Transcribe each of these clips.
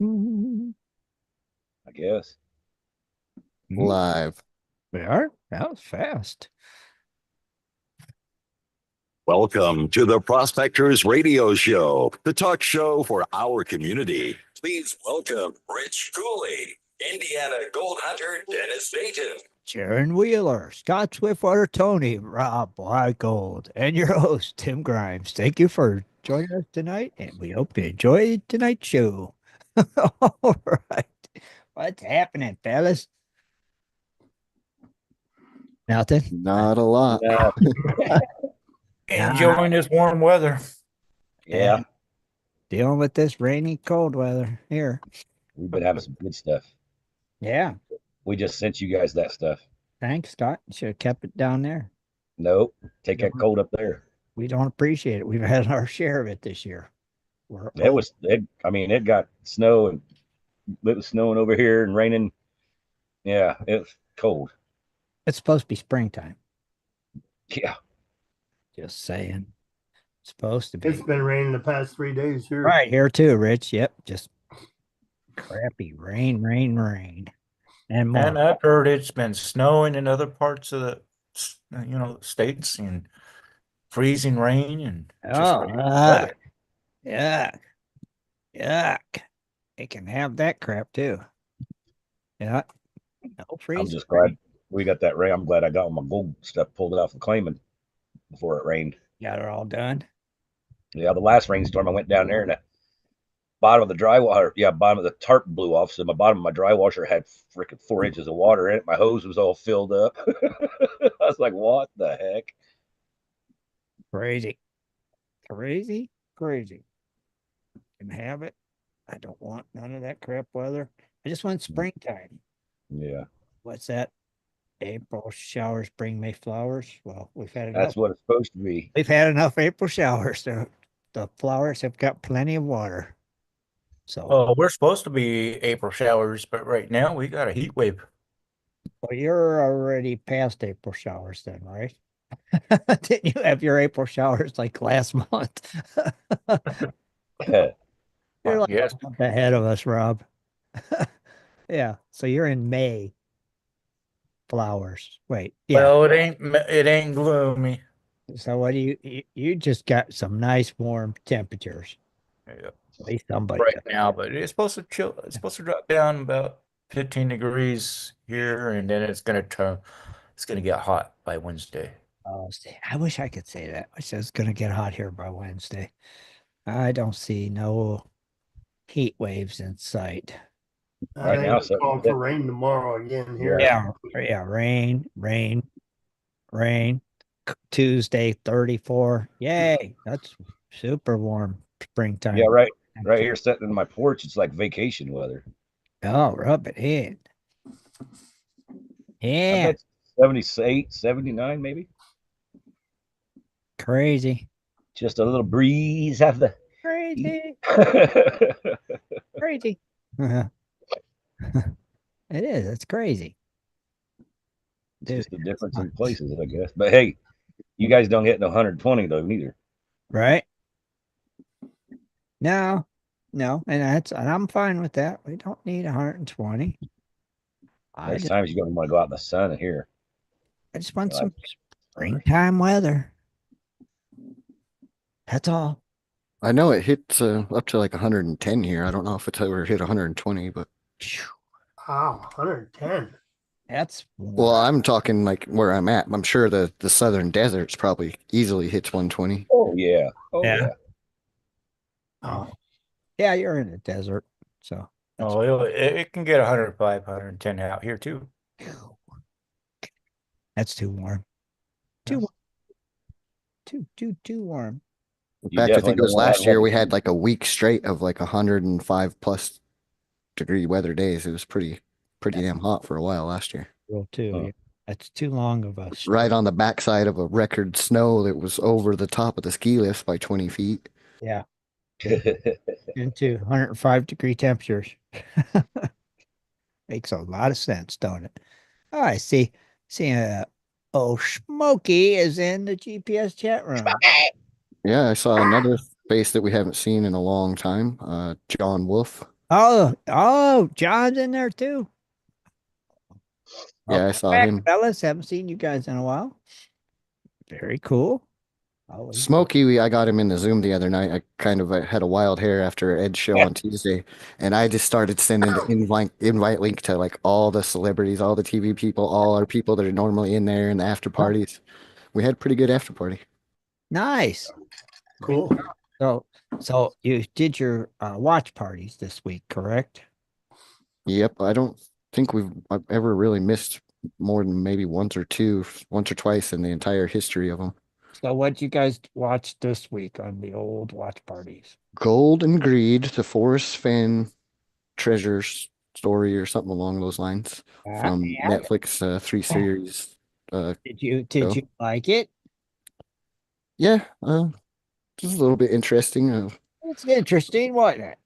Mm, I guess. Live. We are? That was fast. Welcome to the Prospectors Radio Show, the talk show for our community. Please welcome Rich Cooley, Indiana Gold Hunter Dennis Dayton, Sharon Wheeler, Scott Swiftwater, Tony, Rob Gold, and your host, Tim Grimes. Thank you for joining us tonight, and we hope you enjoy tonight's show. All right. What's happening, fellas? Nothing. Not a lot. Enjoying this warm weather. Yeah, And dealing with this rainy, cold weather here. we've been having some good stuff. Yeah. We just sent you guys that stuff. Thanks, Scott. Should have kept it down there. Nope. Take that cold up there. We don't appreciate it. We've had our share of it this year. It got snow and it was snowing over here and raining. Yeah, it was cold. It's supposed to be springtime. Yeah. Just saying. It's supposed to be. It's been raining the past 3 days here. Right here too, Rich. Yep. Just crappy rain, rain, rain. And more. And I've heard it's been snowing in other parts of the, states and freezing rain and just Oh, crazy weather. yuck. Yuck. It can have that crap too. Yeah. No freeze. I'm just glad we got that rain. I'm glad I got all my gold stuff pulled off the claiming before it rained. Got it all done. Yeah, the last rainstorm I went down there and that bottom of the dry water, bottom of the tarp blew off. So my bottom of my dry washer had freaking 4 inches of water in it. My hose was all filled up. I was like, what the heck? Crazy. Crazy. Crazy. Can have it. I don't want none of that crap weather. I just want springtime. Yeah. What's that? April showers bring May flowers. Well, we've had enough. That's what it's supposed to be. We've had enough April showers. The flowers have got plenty of water. So, Oh, we're supposed to be April showers, but right now we got a heat wave. well, you're already past April showers then, right? Didn't you have your April showers like last month? You're like Yes. a month ahead of us, Rob. Yeah. So you're in May. Flowers. Wait. Yeah. Well, it ain't gloomy. So what do you just got some nice warm temperatures. Yeah. At least somebody Right does. now, but it's supposed to chill. It's supposed to drop down about 15 degrees here, and then it's gonna get hot by Wednesday. Oh, see, I wish I could say that. I wish it's gonna get hot here by Wednesday. I don't see no heat waves in sight. Right now, It's calling for rain tomorrow again here. Yeah, rain. Tuesday, 34. Yay, that's super warm springtime. Yeah, right here sitting in my porch, it's like vacation weather. Oh, rub it in. I Yeah, bet 78, 79 maybe. crazy. Just a little breeze out of the Crazy. Crazy. It is. It's crazy. Dude, just the difference in places, I guess. But hey, you guys don't get no 120 though, neither. right? No, and I'm fine with that. We don't need 120. Next time you're going to want to go out in the sun here. I just want some springtime weather. That's all. I know it hits up to like 110 here. I don't know if it's ever hit 120, but Wow, 110. That's well, I'm talking like where I'm at. I'm sure the southern deserts probably easily hits 120. Oh yeah. Oh Yeah. yeah. Oh, yeah, you're in the desert, so Oh, it can get 105, 110 out here too. that's too warm. Too warm. Too warm. In You fact, I think definitely it was don't wanna last have year one- we had like a week straight of like 105 plus degree weather days. It was pretty damn hot for a while last year. Real too. Huh. Yeah. That's too long of us. Right on the backside of a record snow that was over the top of the ski lift by 20 feet. Yeah. Into 105-degree temperatures. Makes a lot of sense, don't it? Oh, I see. Smokey is in the GPS chat room. Yeah, I saw another face that we haven't seen in a long time. John Wolf. Oh, John's in there too. Yeah, I Welcome saw back, him. fellas. Haven't seen you guys in a while. Very cool. Always. Smokey, I got him in the Zoom the other night. I kind of had a wild hair after Ed's show on Tuesday, and I just started sending the invite link to like all the celebrities, all the TV people, all our people that are normally in there in the after parties. We had a pretty good after party. Nice. Cool. So, so you did your watch parties this week, correct? Yep, I don't think I've ever really missed more than maybe once or twice in the entire history of them. So, what you guys watch this week on the old watch parties? Gold and Greed, the Forrest Fenn treasures story or something along those lines from Yeah. Netflix, three series Did show. you like it? Yeah, just a little bit interesting. It's interesting, wasn't it?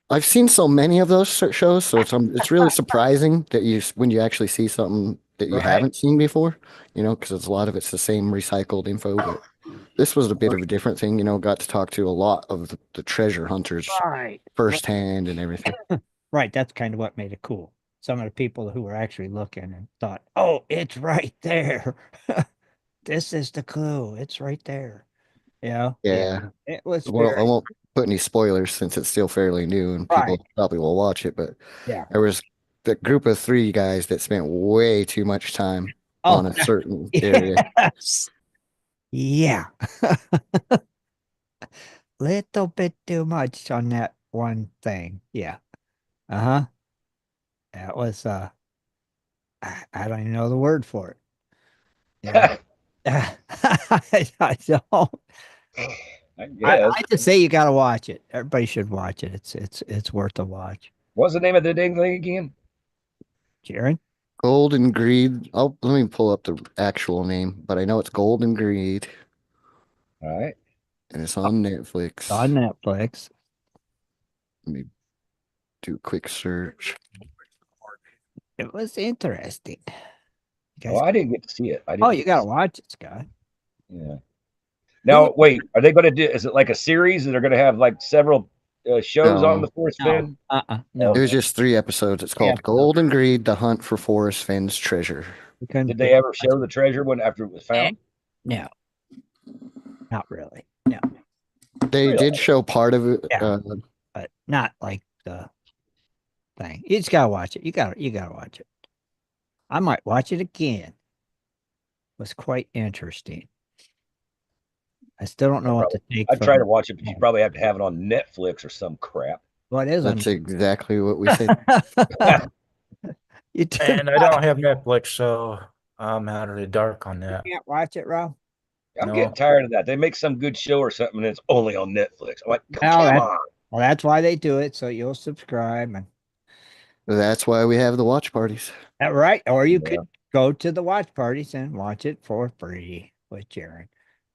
I've seen so many of those shows, so it's really surprising that when you actually see something that you Right. haven't seen before, because a lot of it's the same recycled info, but this was a bit of a different thing, got to talk to a lot of the treasure hunters Right. firsthand and everything. Right. That's kind of what made it cool. Some of the people who were actually looking and thought, "Oh, it's right there. This is the clue. It's right there." Yeah. Yeah. Yeah. It was Well, I very won't put any spoilers since it's still fairly new and right. people probably will watch it, but Yeah. there was the group of three guys that spent way too much time on Oh, a certain area. yes. Yeah. Little bit too much on that one thing. Yeah. Uh-huh. That was I don't even know the word for it. Yeah. I don't. I guess. I just say you gotta watch it. Everybody should watch it. It's worth a watch. What's the name of the dang thing again? Jaron? Gold and Greed. Let me pull up the actual name, but I know it's Gold and Greed All right. and it's on On Netflix. Netflix. Let me do a quick search. It was interesting. You Oh, guys, I didn't get to see it. I oh, didn't you get to gotta see watch it, Scott. it. Yeah. It was Now, wait, are they going to do? Is it like a series? They're going to have like several shows on the No, Forest no, Fin? it no. was Okay. just 3 episodes. It's Yeah, called Gold and Greed, The Hunt for Forrest Finn's Treasure. we couldn't Did do they ever show the treasure when after it was eh, found? no, not really. No. They Really? did show part of it. Yeah, but not like the thing. You just gotta watch it. You gotta watch it. I might watch it again. It was quite interesting. I still don't I know what probably to take I'd try to from watch it, but you probably have to have it on Netflix or some crap. what is on That's exactly what we said. you do And I don't have Netflix, so I'm out of the dark on that. can't watch it, Rob. I'm No. getting tired of that. They make some good show or something, and it's only on Netflix. I'm like, Well, come on. well, that's why they do it, so you'll subscribe and That's why we have the watch parties. right. Or you Yeah, could go to the watch parties and watch it for free with Jaron.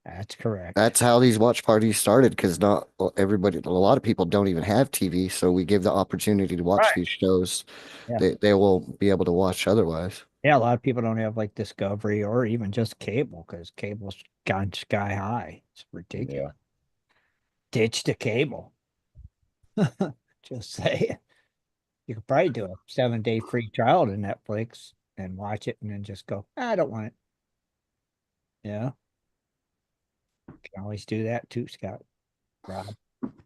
That's correct. That's how these watch parties started because not everybody, a lot of people don't even have TV. So we give the opportunity to watch Right. these shows Yeah. they won't be able to watch otherwise. Yeah, a lot of people don't have like Discovery or even just cable because cable's gone sky high. It's yeah. ridiculous. Ditch the cable. Just say you could probably do a 7-day free trial to Netflix and watch it and then just go, I don't want it. Yeah. Can always do that too, Scott. Rob.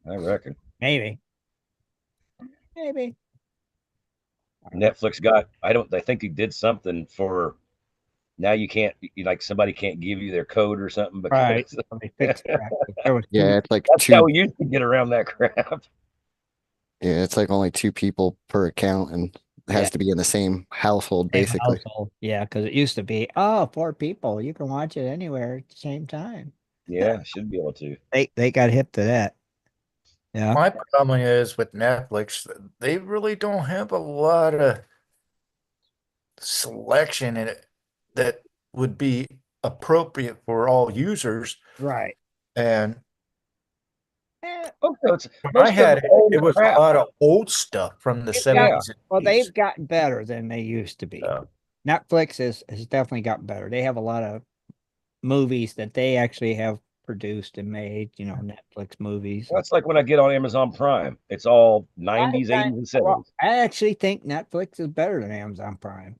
I reckon Maybe. Maybe. Netflix got. I think he did something for. Now you can't. Like somebody can't give you their code or something Right. because They fixed that. There was Yeah, it's like that's how two. we used to get around that crap. Yeah, it's like only 2 people per account and it yeah, has to be in the same household, same basically. household. Yeah, because it used to be, oh, 4 people. You can watch it anywhere at the same time. Yeah, should be able to. They got hip to that. Yeah. My problem is with Netflix, they really don't have a lot of selection in it that would be appropriate for all users. Right. And Oh, so it's when I most of had the it, old it was a crap. lot of old stuff from the They've got, 70s and well, 80s. they've gotten better than they used to be. So, Netflix has definitely gotten better. They have a lot of movies that they actually have produced and made, Netflix movies. That's like when I get on Amazon Prime. It's all I, 90s, I, 80s, and well, 70s. I actually think Netflix is better than Amazon Prime.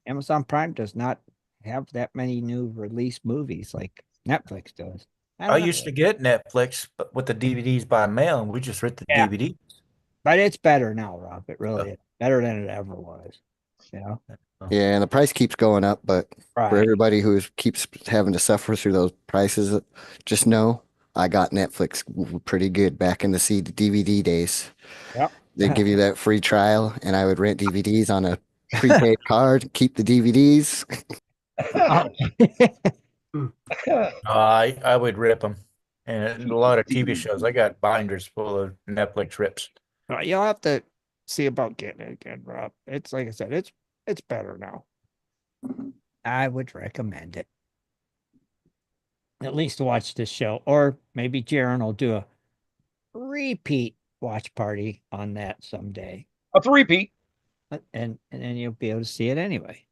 Amazon Prime does not have that many new release movies like Netflix does. I I don't know. used to get Netflix but with the DVDs by mail, and we just rent the Yeah, DVD. but it's better now, Rob. It really is better than it ever was. Yeah, and the price keeps going up, but for Right. everybody who keeps having to suffer through those prices, just know I got Netflix pretty good back in the DVD days. Yep. They give you that free trial, and I would rent DVDs on a prepaid card, keep the DVDs. Oh. I would rip them, and a lot of TV shows. I got binders full of Netflix rips. You'll have to see about getting it again, Rob. It's like I said, it's better now. I would recommend it. At least to watch this show. Or maybe Jaron will do a repeat watch party on that someday. A three-peat. And then you'll be able to see it anyway.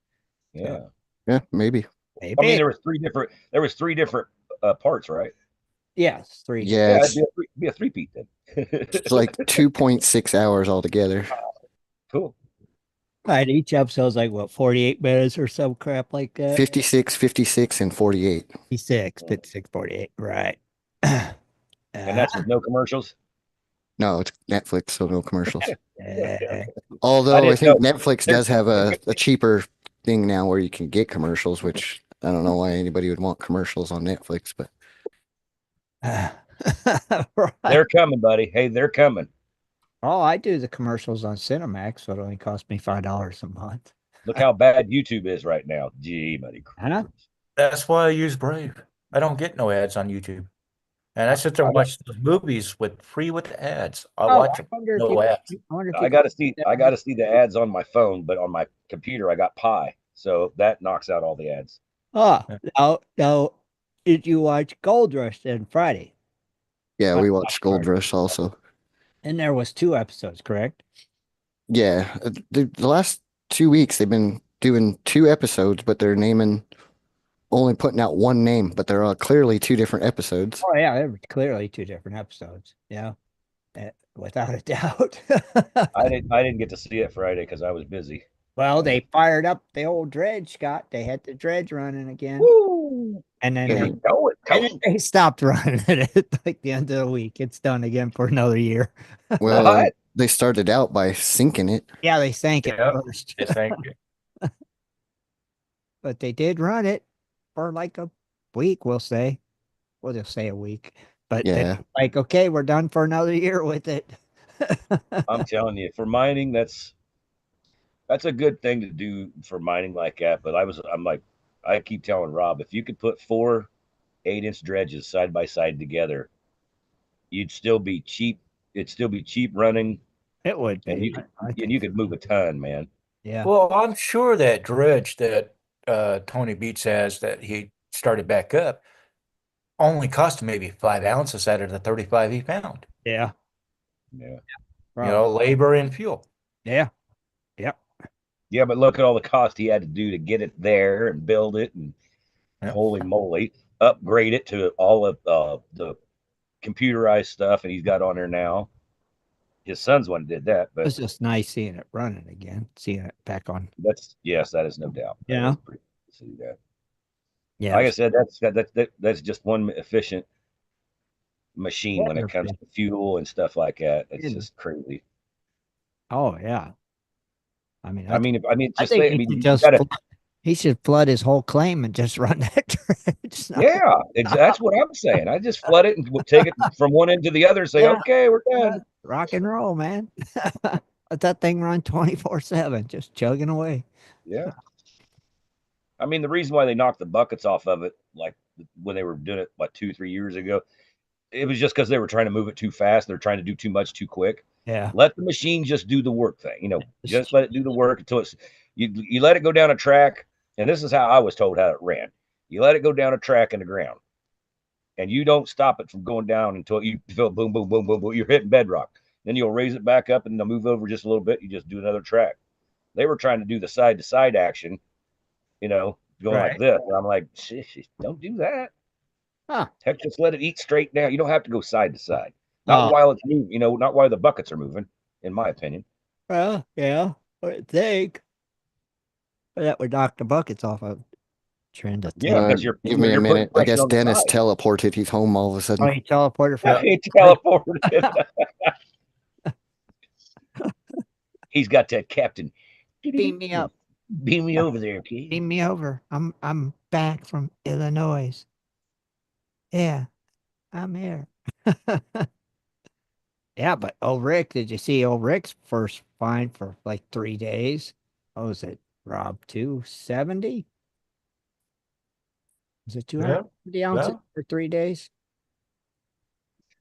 Yeah. Yeah, maybe. I mean, Maybe. there was three different parts, right? Yes, 3. Yeah, Yeah, it'd be a three-peat then. it's like 2.6 hours altogether. Cool. Right, each episode's like what, 48 minutes or some crap like that. 56, 56, and 48. 56, 56, 48. Right. And that's with no commercials. No, it's Netflix, so no commercials. Uh, Although I think know. Netflix does have a cheaper thing now where you can get commercials, which I don't know why anybody would want commercials on Netflix, but right. They're coming, buddy. Hey, they're coming. Oh, I do the commercials on Cinemax, so it only costs me $5 a month. Look how bad YouTube is right now. Gee, buddy. I know. That's why I use Brave. I don't get no ads on YouTube, and I sit there and watch those movies with the ads. I watch them, no ads. I wonder if I you gotta see the ads on my phone, but on my computer I got Pi, so that knocks out all the ads. Oh, now, did you watch Gold Rush then Friday? yeah, we watched Gold Rush also. And there was 2 episodes, correct? Yeah, the last 2 weeks they've been doing 2 episodes, but they're only putting out one name, but they're all clearly 2 different episodes. Oh yeah, there were clearly 2 different episodes. Yeah, without a doubt. I didn't get to see it Friday because I was busy. Well, they fired up the old dredge, Scott. They had the dredge running again. Woo! And then Yeah, they go it, and then they stopped running it at like the end of the week. It's done again for another year. Well, What? they started out by sinking it. Yeah, they sank it Yep. first. Yes, thank you. But they did run it for like a week, we'll say. We'll just say a week. But Yeah. then, like, okay, we're done for another year with it. I'm telling you, for mining, that's a good thing to do for mining like that. But I keep telling Rob, if you could put 4 8-inch dredges side by side together, you'd still be cheap. It'd still be cheap running, It would and be. you could move a ton, man. Yeah. Well, I'm sure that dredge that Tony Beats has that he started back up only cost him maybe 5 ounces out of the 35 he found. Yeah. Yeah. Labor and fuel. Yeah. Yeah. Yeah, but look at all the cost he had to do to get it there and build it, and Yep. holy moly, upgrade it to all of the computerized stuff, and he's got on there now. His son's one did that, It was but just nice seeing it running again, seeing it back on. that is no doubt. That Yeah. is pretty cool to see that. Yeah. Like I said, that's just one efficient machine when it comes to fuel and stuff like that. It's just crazy. Oh yeah. I mean, I mean, I just think say, he you should gotta, he should flood his whole claim and just run that dredge. yeah, that's what I'm saying. I just flood it and we'll take it from one end to the other and say, Yeah. okay, we're done. Rock and roll, man. Let that thing run 24/7, just chugging away. Yeah. I mean, the reason why they knocked the buckets off of it, like when they were doing it, what, 2, 3 years ago, it was just because they were trying to move it too fast. They're trying to do too much too quick. Yeah. Let the machine just do the work thing. Just let it do the work until you let it go down a track. And this is how I was told how it ran. You let it go down a track in the ground, and you don't stop it from going down until you feel boom, boom, boom, boom, boom. You're hitting bedrock. Then you'll raise it back up and they'll move over just a little bit. You just do another track. They were trying to do the side to side action, going Right. like this. And I'm like, don't do that. Huh. Heck, just let it eat straight down. You don't have to go side to side. Not Oh, while it's moving, not while the buckets are moving, in my opinion. well, yeah. I think that would knock the buckets off of trend of Yeah, thing. because you're Give me a you're putting minute. I pressure guess on the Dennis side. teleported. He's home all of a Oh, sudden. he teleported Yeah. from. He teleported. He's got that captain. Beam me up. Beam me over there, kid. Beam me over. I'm back from Illinois. Yeah, I'm here. Yeah, but old Rick, did you see old Rick's first fine for like 3 days? What was it, Rob? 270? Was it Yeah. 270 ounces for 3 days?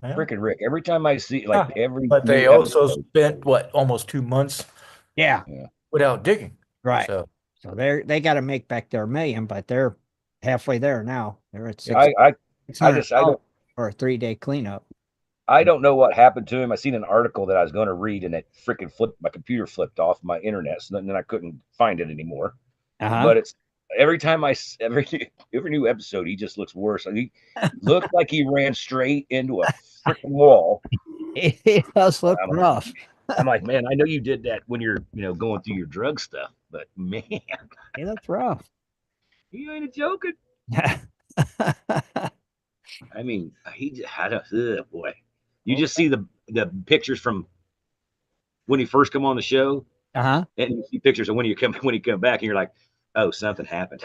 Yeah. Freaking Rick. Every time I see Ah, every but new they also episode. spent what, almost 2 months Yeah, Yeah. without digging. right. So So they got to make back their million, but they're halfway there now. They're at Yeah, I 600 I don't for a 3 day cleanup. I don't know what happened to him. I seen an article that I was going to read, and it freaking flipped. My computer flipped off my internet, so then I couldn't find it anymore. Uh-huh. But it's every time every new episode, he just looks worse. He looked like he ran straight into a freaking wall. It does look I'm, rough. I'm like, man, I know you did that when you're going through your drug stuff, but man, It looks rough. you ain't joking. I mean, he just had a boy. You just see the pictures from when he first come on the show, Uh-huh. and you see pictures of when you come back, and you're like, oh, something happened.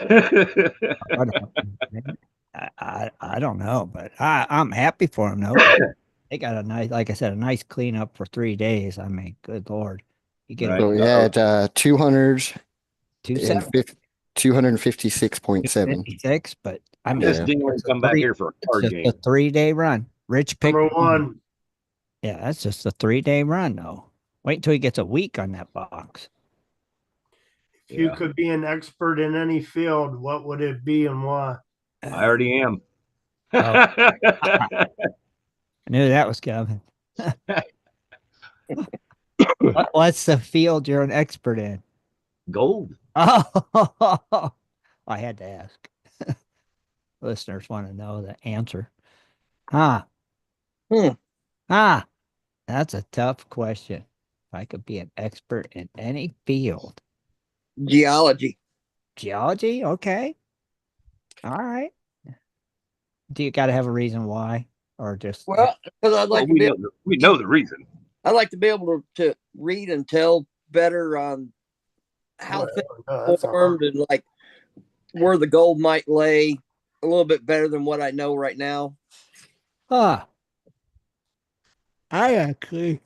I don't know, but I'm happy for him though. They got a nice, like I said, a nice cleanup for 3 days. I mean, good Lord. You get Right. So he had 270, 256.7. 56, but I mean, This Yeah. ding it's will a come back three, here for a it's card just a game. 3 day run. Rich picked Number one. Yeah, that's just a 3 day run though. Wait until he gets a week on that box. If you Yeah, could be an expert in any field, what would it be and why? I already am. Oh, I knew that was coming. What's the field you're an expert in? Gold. Oh, I had to ask. Listeners want to know the answer. Huh. Hmm. Ah, that's a tough question. If I could be an expert in any field. Geology. Geology? Okay. All right. Do you got to have a reason why? Or just, Well, because I'd Well, like to be we know the reason. I'd like to be able to read and tell better on how Well, things no, that's formed and like where the gold might lay a little bit better than what I know right now. huh. I actually,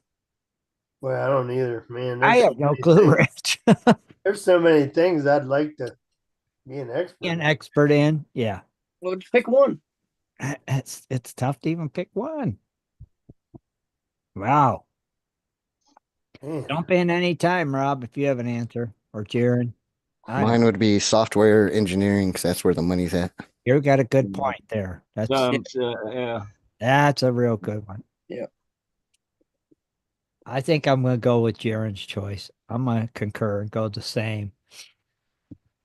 well, I don't either, man. I There's so have no many clue, things. Rich. There's so many things I'd like to be an expert An in. expert in? Yeah. Well, just pick one. It's tough to even pick one. Wow. Man, Jump in anytime, Rob, if you have an answer. Or Jaron. I Mine would be software engineering because that's where the money's at. You got a good point there. Yeah. That's a real good one. Yeah. I think I'm gonna go with Jaron's choice. I'm gonna concur and go the same.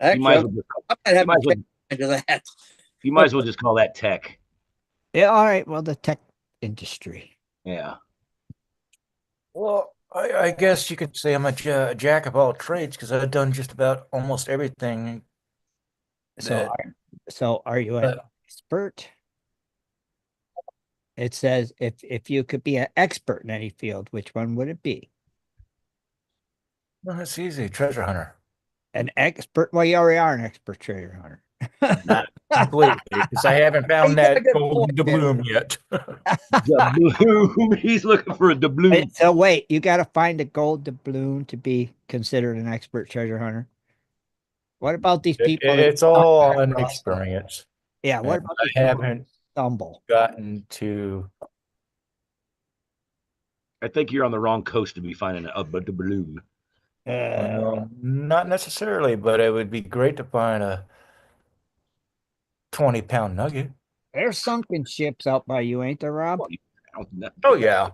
You might as Actually, well just I might you have might to as well change into that. you might as well just call that tech. Yeah, all right. Well, the tech industry. Yeah. well, I guess you could say I'm a jack of all trades because I've done just about almost everything. So, that- are you an but expert? It says if you could be an expert in any field, which one would it be? well, that's easy. Treasure hunter. An expert? Well, you already are an expert treasure hunter. Not completely because I haven't found You got a that good golden point there. doubloon yet. Doubloon. He's looking for a doubloon. So wait, you got to find a gold doubloon to be considered an expert treasure hunter. What about these people that It's all stumble on across them? experience. Yeah, what And about I these people that haven't stumble? gotten to. I think you're on the wrong coast to be finding a doubloon. Well, not necessarily, but it would be great to find a 20-pound nugget. There's sunken ships out by you, ain't there, Rob? Oh, yeah.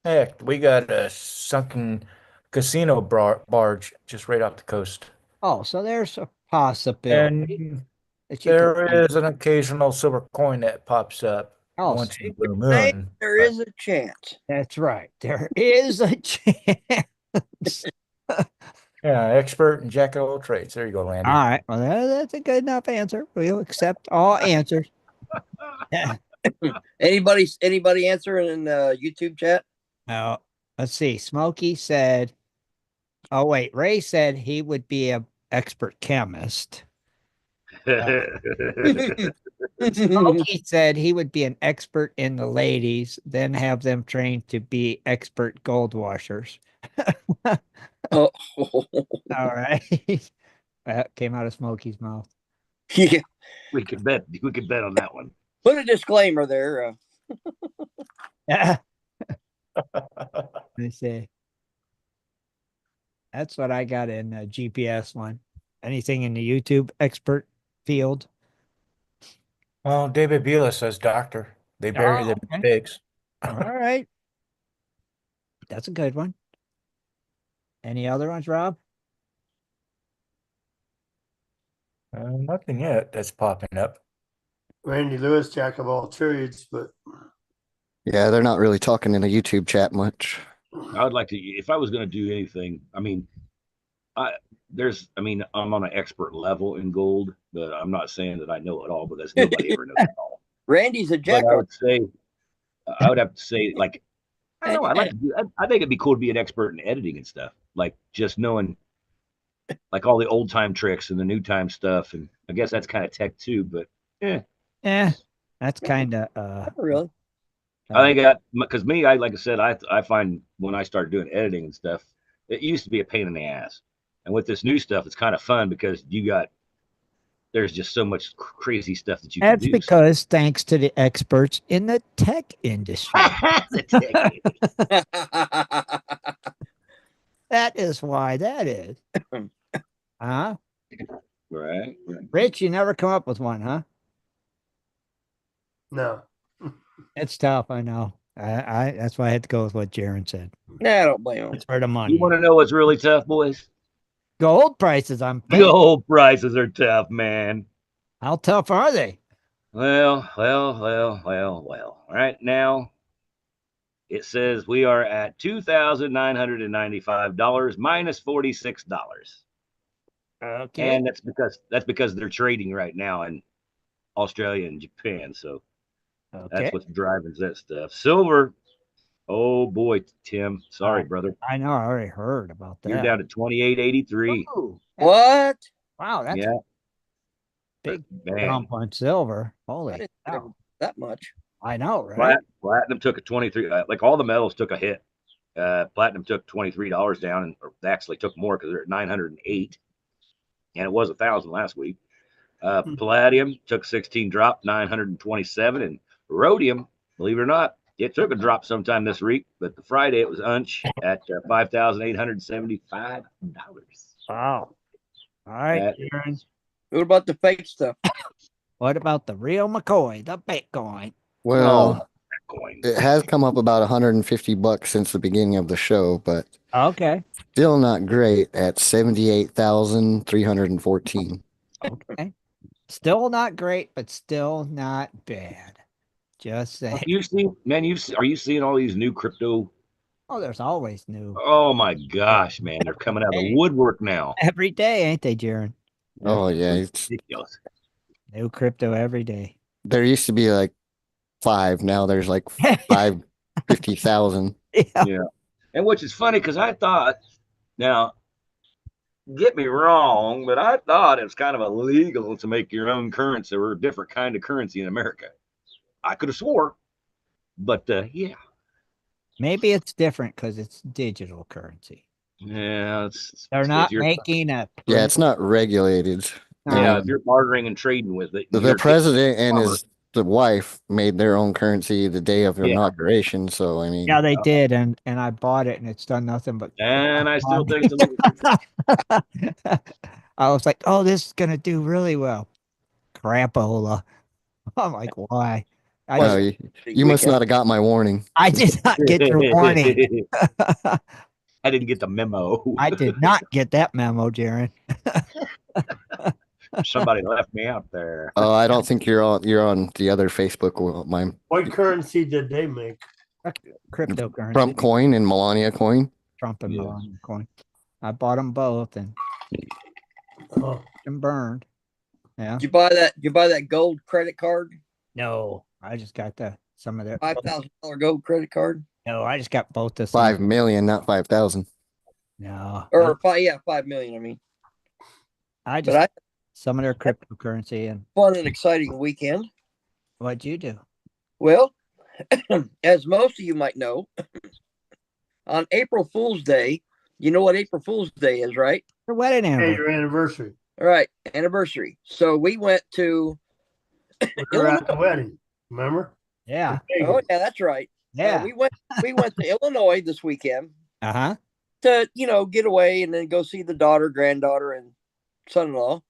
Heck, we got a sunken casino barge just right off the coast. Oh, so there's a possibility. And that you could There is an occasional silver coin that pops up Oh, once in see? a blue Say moon. there but- is a chance. That's right. There is a chance. Yeah, expert in jack of all trades. There you go, Randy. All right. Well, that's a good enough answer. We'll accept all answers. Yeah. Anybody answer in YouTube chat? Now, let's see. Smokey said, oh, wait. Ray said he would be an expert chemist. Smokey said he would be an expert in the ladies, then have them trained to be expert gold washers. Oh, All right. That came out of Smokey's mouth. yeah. we could bet on that one. Put a disclaimer there. Yeah. They say that's what I got in GPS one. Anything in the YouTube expert field? Well, David Vila says doctor. They bury them in pigs. All right. That's a good one. Any other ones, Rob? Nothing yet that's popping up. Randy Lewis, jack of all trades, but Yeah, they're not really talking in the YouTube chat much. I would like to, if I was going to do anything, I mean, I'm on an expert level in gold, but I'm not saying that I know it all because nobody ever knows it all. Randy's a jack. But I would have to say, like, I don't know. I'd like to do. I think it'd be cool to be an expert in editing and stuff, like just knowing, like all the old time tricks and the new time stuff. And I guess that's kind of tech too. But Yeah, that's kind of Not really. I think that because me, like I said, I find when I start doing editing and stuff, it used to be a pain in the ass, and with this new stuff, it's kind of fun because there's just so much crazy stuff that you that's can do. because thanks to the experts in the tech industry. That is why that is. Huh? Right. Rich, you never come up with one, huh? no. It's tough, I know. I that's why I had to go with what Jaron said. Nah, I don't blame him. It's for the money. You want to know what's really tough, boys? Gold prices, I'm thinking. Gold prices are tough, man. How tough are they? Well. Right now, it says we are at $2,995 minus $46. Okay. And that's because they're trading right now in Australia and Japan. So Okay. that's what's driving that stuff. Silver, oh boy, Tim. Sorry, brother. I know. I already heard about that. You're down to 28.83. Ooh, What? wow, that's Yeah, a big man. jump on silver. I Holy didn't cow. think that much. I know, right? Platinum took a 23. Like all the metals took a hit. Platinum took $23 down, and or actually took more because they're at 908, and it was 1,000 last week. Palladium took 16 drop, 927, and rhodium, believe it or not, it took a drop sometime this week, but the Friday it was unch at $5,875. Wow. All right, Aaron. What about the fake stuff? What about the real McCoy, the Bitcoin? Well, Coin. it has come up about $150 since the beginning of the show, but Okay. still not great at 78,314. Okay. Still not great, but still not bad. Just saying. You see, man, are you seeing all these new crypto? Oh, there's always new Oh my gosh, man, they're coming out of the woodwork now. every day, ain't they, Jaron? Oh, yeah. It's, Ridiculous. New crypto every day. there used to be like 5. Now there's like 50,000. Yeah. Yeah. And which is funny because I thought, now, get me wrong, but I thought it was kind of illegal to make your own currency or a different kind of currency in America. I could have swore, but yeah. Maybe it's different because it's digital currency. Yeah, They're not making a Yeah, it's not regulated. Yeah, And if you're bartering and trading with it, the president and the wife made their own currency the day of inauguration. So, I mean, yeah, they did, and I bought it, and it's done nothing but. And I still think it's illegal. I was like, oh, this is gonna do really well. Crapola. I'm like, why? well, you must not have got my warning. I did not get your warning. I didn't get the memo. I did not get that memo, Jaron. Somebody left me out there. Oh, I don't think you're on the other Facebook. Mine What currency did they make? Cryptocurrency. Trump coin and Melania coin. Trump and Yes. Melania coin. I bought them both and Oh, burned. Yeah. Did you buy that? Did you buy that gold credit card? No, I just got some of their. $5,000 gold credit card, No, I just got both the 5 million, not 5,000. No, or 5 million. I mean, I but just I some of their cryptocurrency. And fun and exciting weekend. what'd you do? Well, as most of you might know, on April Fool's Day, you know what April Fool's Day is, right? Your wedding hey, anniversary. your anniversary. All right, anniversary. So we went to We were at the wedding. Remember? Yeah. Oh yeah, that's right. Yeah. We went to Illinois this weekend Uh-huh. to get away and then go see the daughter, granddaughter, and son-in-law.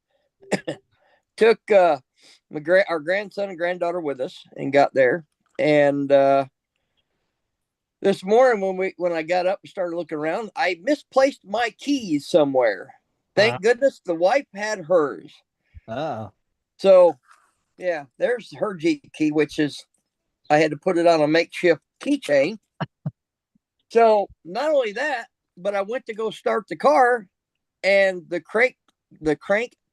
Took our grandson and granddaughter with us and got there. And this morning when I got up and started looking around, I misplaced my keys somewhere. Thank goodness the wife had hers. Oh. So yeah, there's her Jeep key, which is I had to put it on a makeshift keychain. So not only that, but I went to go start the car, and the crank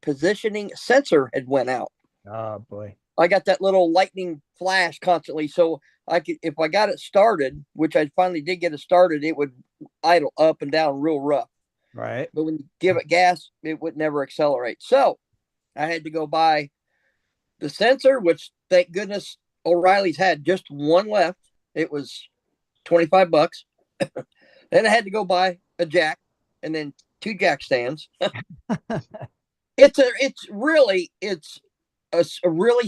positioning sensor had went out. Oh boy. I got that little lightning flash constantly, so I could, if I got it started, which I finally did get it started, it would idle up and down real rough. Right. But when you give it gas, it would never accelerate. So I had to go buy the sensor, which thank goodness O'Reilly's had just one left. It was $25. Then I had to go buy a jack and then 2 jack stands. It's a really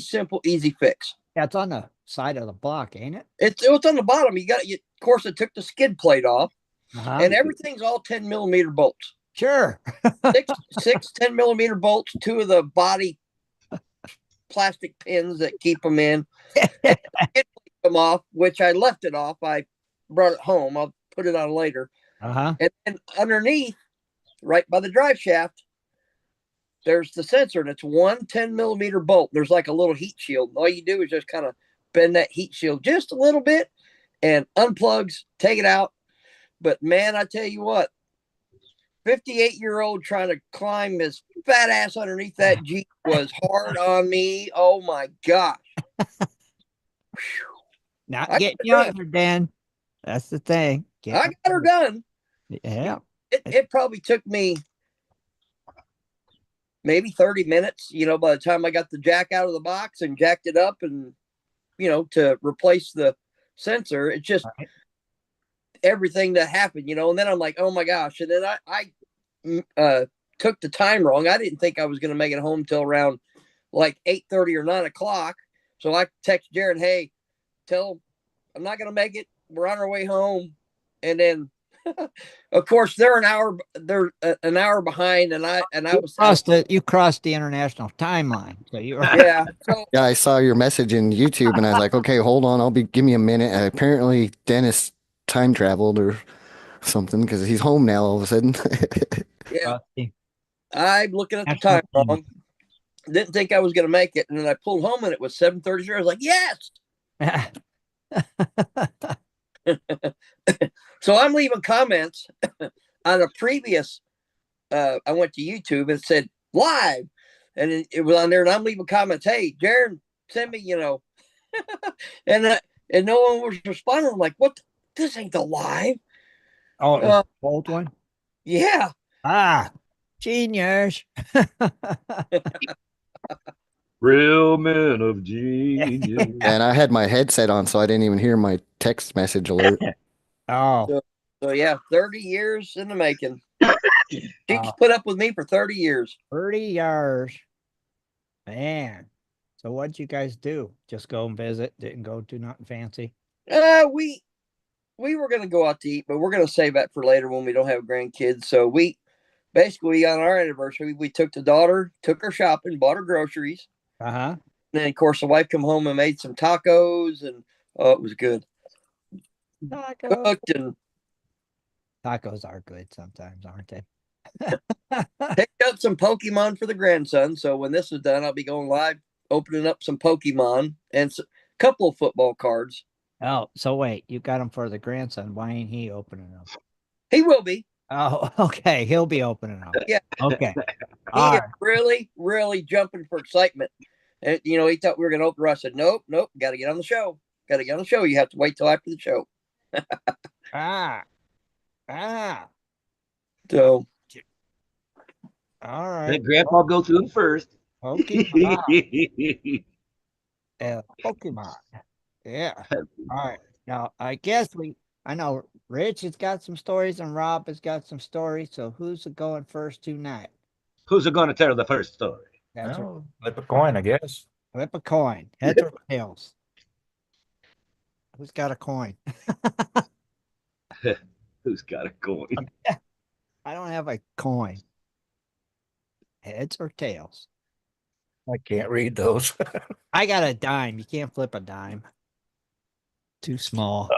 simple, easy fix. Yeah, it's on the side of the block, ain't it? It's on the bottom. Of course, it took the skid plate off, Uh-huh. and everything's all 10mm bolts. Sure. six 10mm bolts, 2 of the body plastic pins that keep them in. It them off, which I left it off. I brought it home. I'll put it on later. Uh-huh. And then underneath, right by the drive shaft, there's the sensor, and it's 1 10mm bolt. There's like a little heat shield. All you do is just kind of bend that heat shield just a little bit and unplugs, take it out. But man, I tell you what, 58-year-old trying to climb his fat ass underneath that Jeep was hard on me. Oh my gosh. Not getting younger, Dan. That's the thing. I got her done. Yeah. It probably took me maybe 30 minutes, by the time I got the jack out of the box and jacked it up and, to replace the sensor. It's just everything that happened, and then I'm like, oh my gosh. And then I took the time wrong. I didn't think I was going to make it home till around like 8:30 or 9 o'clock. So I text Jared, hey, tell him I'm not going to make it. We're on our way home. And then, of course, they're an hour behind, and I you crossed the international timeline. So you were yeah. Yeah, I saw your message in YouTube, and I was like, okay, hold on, give me a minute. And apparently, Dennis time traveled or something because he's home now all of a sudden. Yeah, I'm looking at the time wrong. Didn't think I was going to make it, and then I pulled home, and it was 7:33. I was like, yes. So I'm leaving comments on a previous. I went to YouTube and it said live, and it was on there, and I'm leaving comments. Hey, Jared, send me, and no one was responding. I'm like, what? This ain't the live. Oh, it was the old one. Yeah. Genius. Real men of genius. And I had my headset on, so I didn't even hear my text message alert. Oh. So yeah, 30 years in the making. She's put up with me for 30 years. 30 years. Man. So what'd you guys do? Just go and visit? Didn't go do nothing fancy? We were going to go out to eat, but we're going to save that for later when we don't have grandkids. So we basically, on our anniversary, we took the daughter, took her shopping, bought her groceries. Uh-huh. And then, of course, the wife come home and made some tacos, and it was good. Tacos. Cooked and Tacos are good sometimes, aren't they? Picked up some Pokemon for the grandson. So when this is done, I'll be going live, opening up some Pokemon and a couple of football cards. Oh, so wait, you got him for the grandson. Why ain't he opening them? He will be. Oh, okay. He'll be opening them. Yeah. Okay. He All is right. really, really jumping for excitement. And, he thought we were going to open. I said, nope, got to get on the show. Got to get on the show. You have to wait till after the show. Ah, ah. So, All right. Let Grandpa go through them first. Pokemon. Pokemon. Yeah. All right. Now, I know Rich has got some stories and Rob has got some stories. So who's going first tonight? Who's going to tell the first story? That's right. Well, flip a coin, I guess. Flip a coin. Heads or tails? Who's got a coin? Who's got a coin? I don't have a coin. Heads or tails? I can't read those. I got a dime. You can't flip a dime. Too small.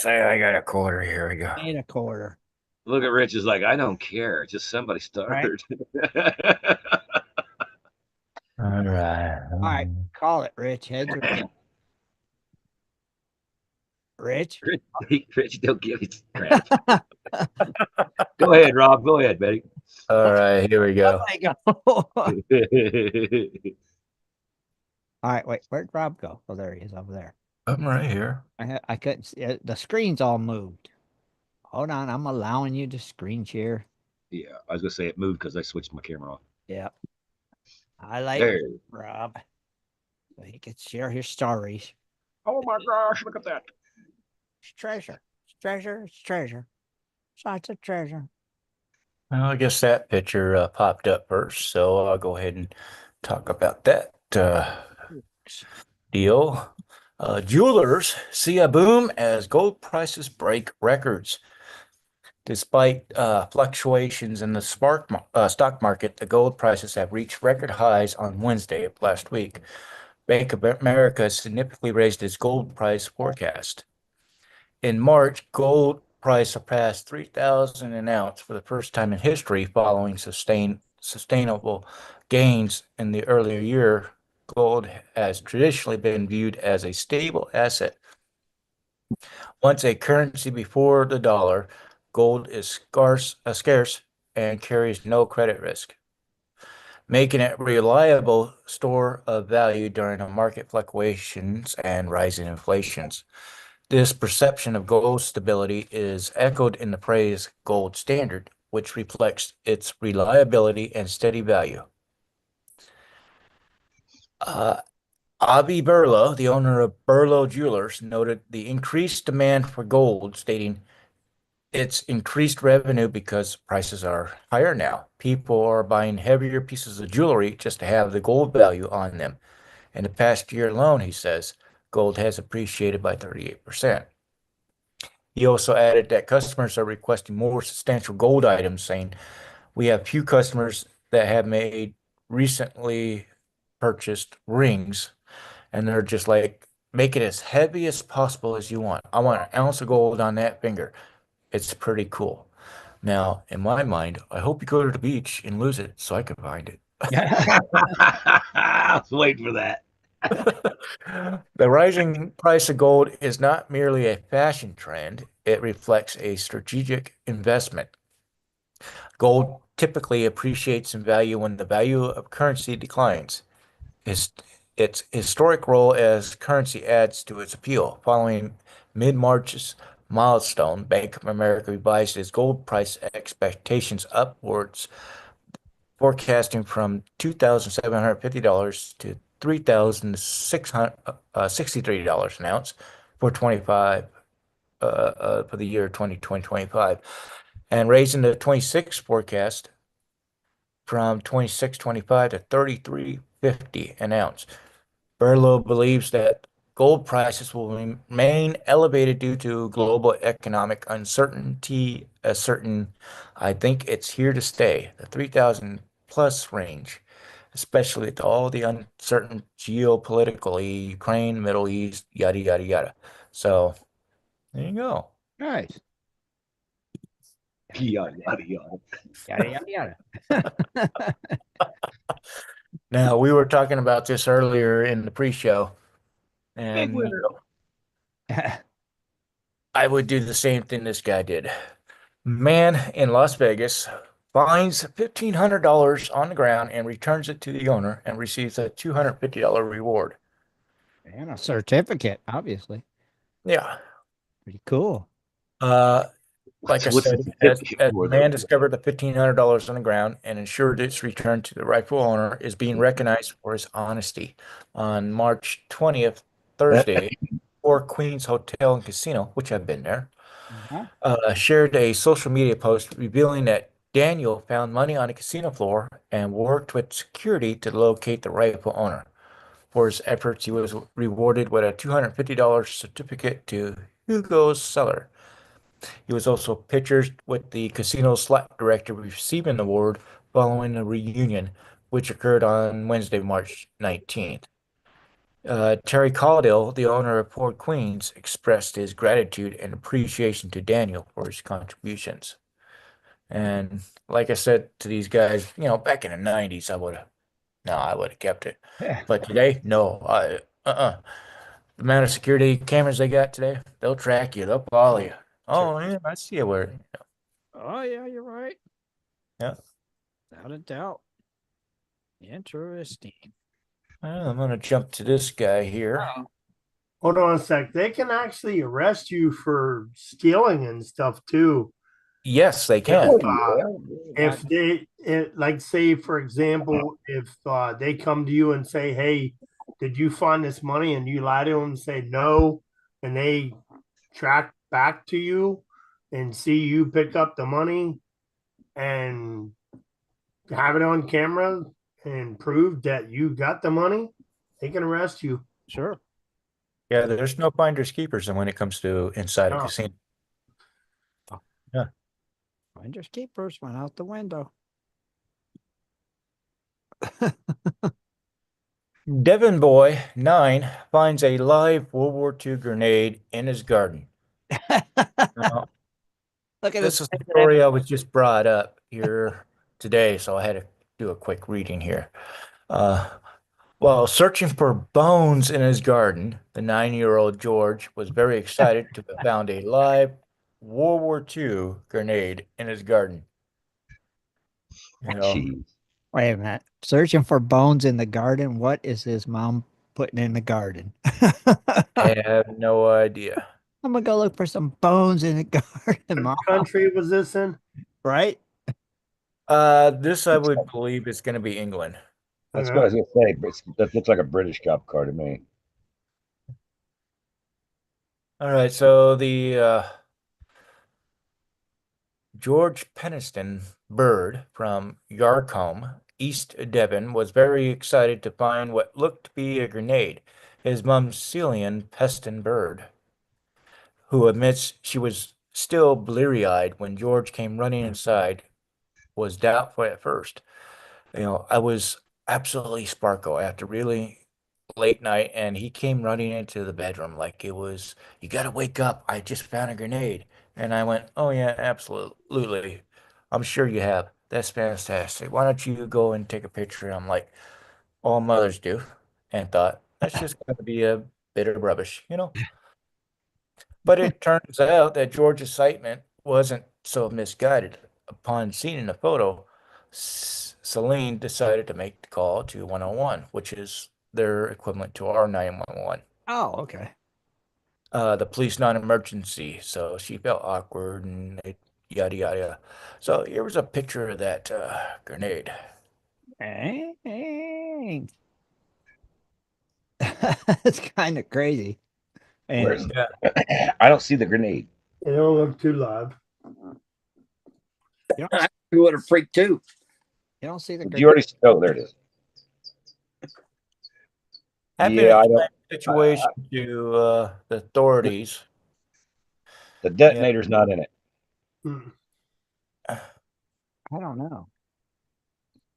I got a quarter. Here we go. Ain't a quarter. Look at Rich is like, I don't care. Just somebody start. All right. All right. Call it, Rich. Heads or tails? Rich? Rich, don't give it crap. Go ahead, Rob. Go ahead, Betty. All right, here we go. Oh my God. All right, wait, where'd Rob go? Oh, there he is over there. I'm right here. I couldn't see it. The screen's all moved. Hold on, I'm allowing you to screen share. Yeah, I was gonna say it moved because I switched my camera off. Yeah. I like There. Rob. So he could share his stories. Oh my gosh, look at that. It's treasure. It's treasure. It's treasure. Lots of treasure. Well, I guess that picture popped up first, so I'll go ahead and talk about that deal. Jewelers see a boom as gold prices break records. Despite fluctuations in the stock market, the gold prices have reached record highs on Wednesday of last week. Bank of America significantly raised its gold price forecast. In March, gold price surpassed 3,000 an ounce for the first time in history following sustainable gains in the earlier year. Gold has traditionally been viewed as a stable asset. Once a currency before the dollar, gold is scarce and carries no credit risk, making it a reliable store of value during the market fluctuations and rising inflations. This perception of gold stability is echoed in the phrase gold standard, which reflects its reliability and steady value. Avi Berlo, the owner of Berlo Jewelers, noted the increased demand for gold, stating, "It's increased revenue because prices are higher now. People are buying heavier pieces of jewelry just to have the gold value on them. In the past year alone," he says, "gold has appreciated by 38%. He also added that customers are requesting more substantial gold items, saying, "We have few customers that have made recently purchased rings, and they're just like, make it as heavy as possible as you want. I want an ounce of gold on that finger. It's pretty cool." Now, in my mind, I hope you go to the beach and lose it so I can find it. I was waiting for that. The rising price of gold is not merely a fashion trend, it reflects a strategic investment. Gold typically appreciates in value when the value of currency declines. Its historic role as currency adds to its appeal. Following mid-March's milestone, Bank of America revised its gold price expectations upwards, forecasting from $2,750 to $3,663 an ounce for 25 for the year 2025, and raising the 26 forecast from 26.25 to 33.50 an ounce. Berlo believes that gold prices will remain elevated due to global economic uncertainty. I think it's here to stay, the 3,000 plus range, especially with all the uncertain geopolitically, Ukraine, Middle East, yada, yada, yada. So there you go. Nice. Yada, yada, yada. Yada yada yada. Now, we were talking about this earlier in the pre-show, Big and winner. I would do the same thing this guy did. Man in Las Vegas finds $1,500 on the ground and returns it to the owner and receives a $250 reward. And a certificate, obviously. Yeah. Pretty cool. Like I What's the said, as certificate the for, though? man discovered the $1,500 on the ground and ensured its return to the rightful owner, is being recognized for his honesty. On March 20th, Thursday, Four Queens Hotel and Casino, which I've been there, Uh-huh. shared a social media post revealing that Daniel found money on the casino floor and worked with security to locate the rightful owner. For his efforts, he was rewarded with a $250 certificate to Hugo's Cellar. He was also pictured with the casino slot director receiving the award following a reunion, which occurred on Wednesday, March 19th. Terry Caudill, the owner of Port Queens, expressed his gratitude and appreciation to Daniel for his contributions. And like I said to these guys, back in the 90s, I would have kept it. Yeah, But today, no, The amount of security cameras they got today, they'll track you, they'll follow you. Oh, yeah, I see you where. oh yeah, you're right. Yeah. Without a doubt. Interesting. Well, I'm gonna jump to this guy here. Hold on a sec. They can actually arrest you for stealing and stuff too. Yes, they If, can. if they, like, say, for example, if they come to you and say, "Hey, did you find this money?" and you lie to them and say no, and they track back to you and see you pick up the money and have it on camera and prove that you got the money, they can arrest you. Sure. Yeah, there's no finders keepers when it comes to inside a No. casino. Yeah. Finders keepers went out the window. Devon Boy 9 finds a live World War II grenade in his garden. Now, Look at this this. is the story I was just brought up here today, so I had to do a quick reading here. Uh, While searching for bones in his garden, the 9-year-old George was very excited to have found a live World War II grenade in his garden. Jeez. Wait a minute. Searching for bones in the garden. What is his mom putting in the garden? I have no idea. I'm gonna go look for some bones in the garden, Mom. What country was this in? Right? This I would believe is going to be England. That's what I was going to say. But that looks like a British cop car to me. All right, so the George Peniston Bird from Yarcombe, East Devon, was very excited to find what looked to be a grenade. His mum, Cillian Peston Bird, who admits she was still bleary-eyed when George came running inside, was doubtful at first. I was absolutely sparkle after really late night, and he came running into the bedroom like it was, you got to wake up. I just found a grenade. And I went, oh, yeah, absolutely. I'm sure you have. That's fantastic. Why don't you go and take a picture? I'm like, all mothers do. And thought, that's just going to be a bit of rubbish. But it turns out that George's excitement wasn't so misguided. Upon seeing the photo, Celine decided to make the call to 101, which is their equivalent to our 911. Oh, okay. The police non-emergency. So she felt awkward and yada yada. So here was a picture of that grenade. Dang. It's kind of crazy. Where's And Yeah. I don't see the grenade. It don't look too loud. I would have freaked too. you don't see the You already. Oh, there it is. Happened Yeah, to I explain don't. the situation to the authorities. The detonator's not in it. Hmm. I don't know.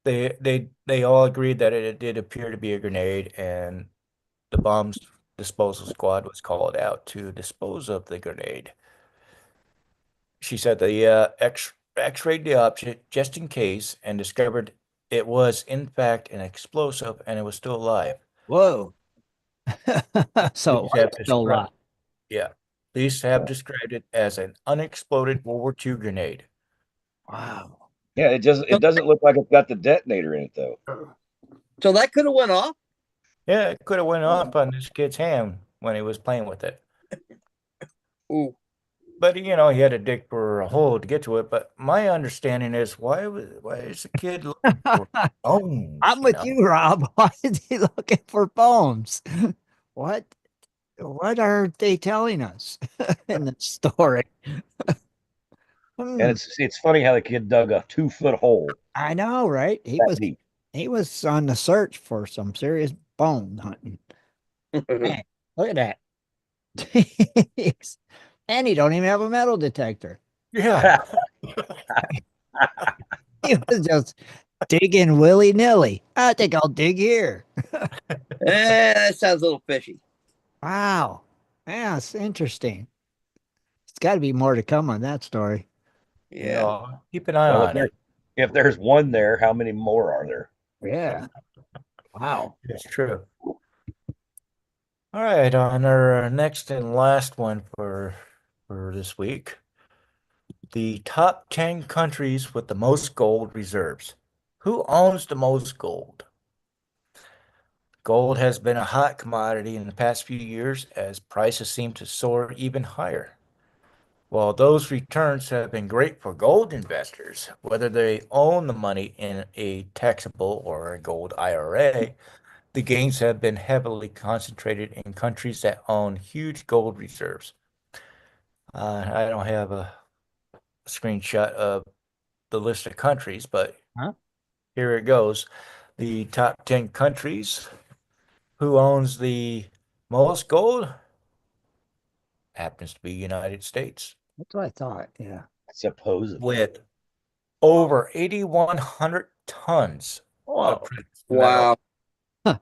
They all agreed that it did appear to be a grenade, and the bombs disposal squad was called out to dispose of the grenade. She said the x-rayed the object just in case and discovered it was, in fact, an explosive and it was still alive. Whoa. So Police have it's still alive. described, yeah, police have described it as an unexploded World War II grenade. Wow. Yeah, it doesn't look like it's got the detonator in it though. So that could have went off. Yeah, it could have went off on this kid's hand when he was playing with it. Ooh. But he had to dig for a hole to get to it. But my understanding is why is the kid looking for bones? I'm with you, Rob. Why is he looking for bones? What? What are they telling us in the story? And it's funny how the kid dug a 2-foot hole I know, right? that deep. He was on the search for some serious bone hunting. Man, look at that. And he don't even have a metal detector. Yeah. He was just digging willy-nilly. I think I'll dig here. That sounds a little fishy. Wow. Yeah, it's interesting. It's got to be more to come on that story. Yeah. Keep an eye Well, on it. if there's one there, how many more are there? Yeah. Wow. It's true. All right, on our next and last one for this week, the top 10 countries with the most gold reserves. Who owns the most gold? Gold has been a hot commodity in the past few years as prices seem to soar even higher. While those returns have been great for gold investors, whether they own the money in a taxable or a gold IRA, the gains have been heavily concentrated in countries that own huge gold reserves. I don't have a screenshot of the list of countries, but here it goes. The top 10 countries. Who owns the most gold? Happens to be United States. That's what I thought. Yeah. Supposedly. With over 8,100 tons of precious metal. Wow. Huh.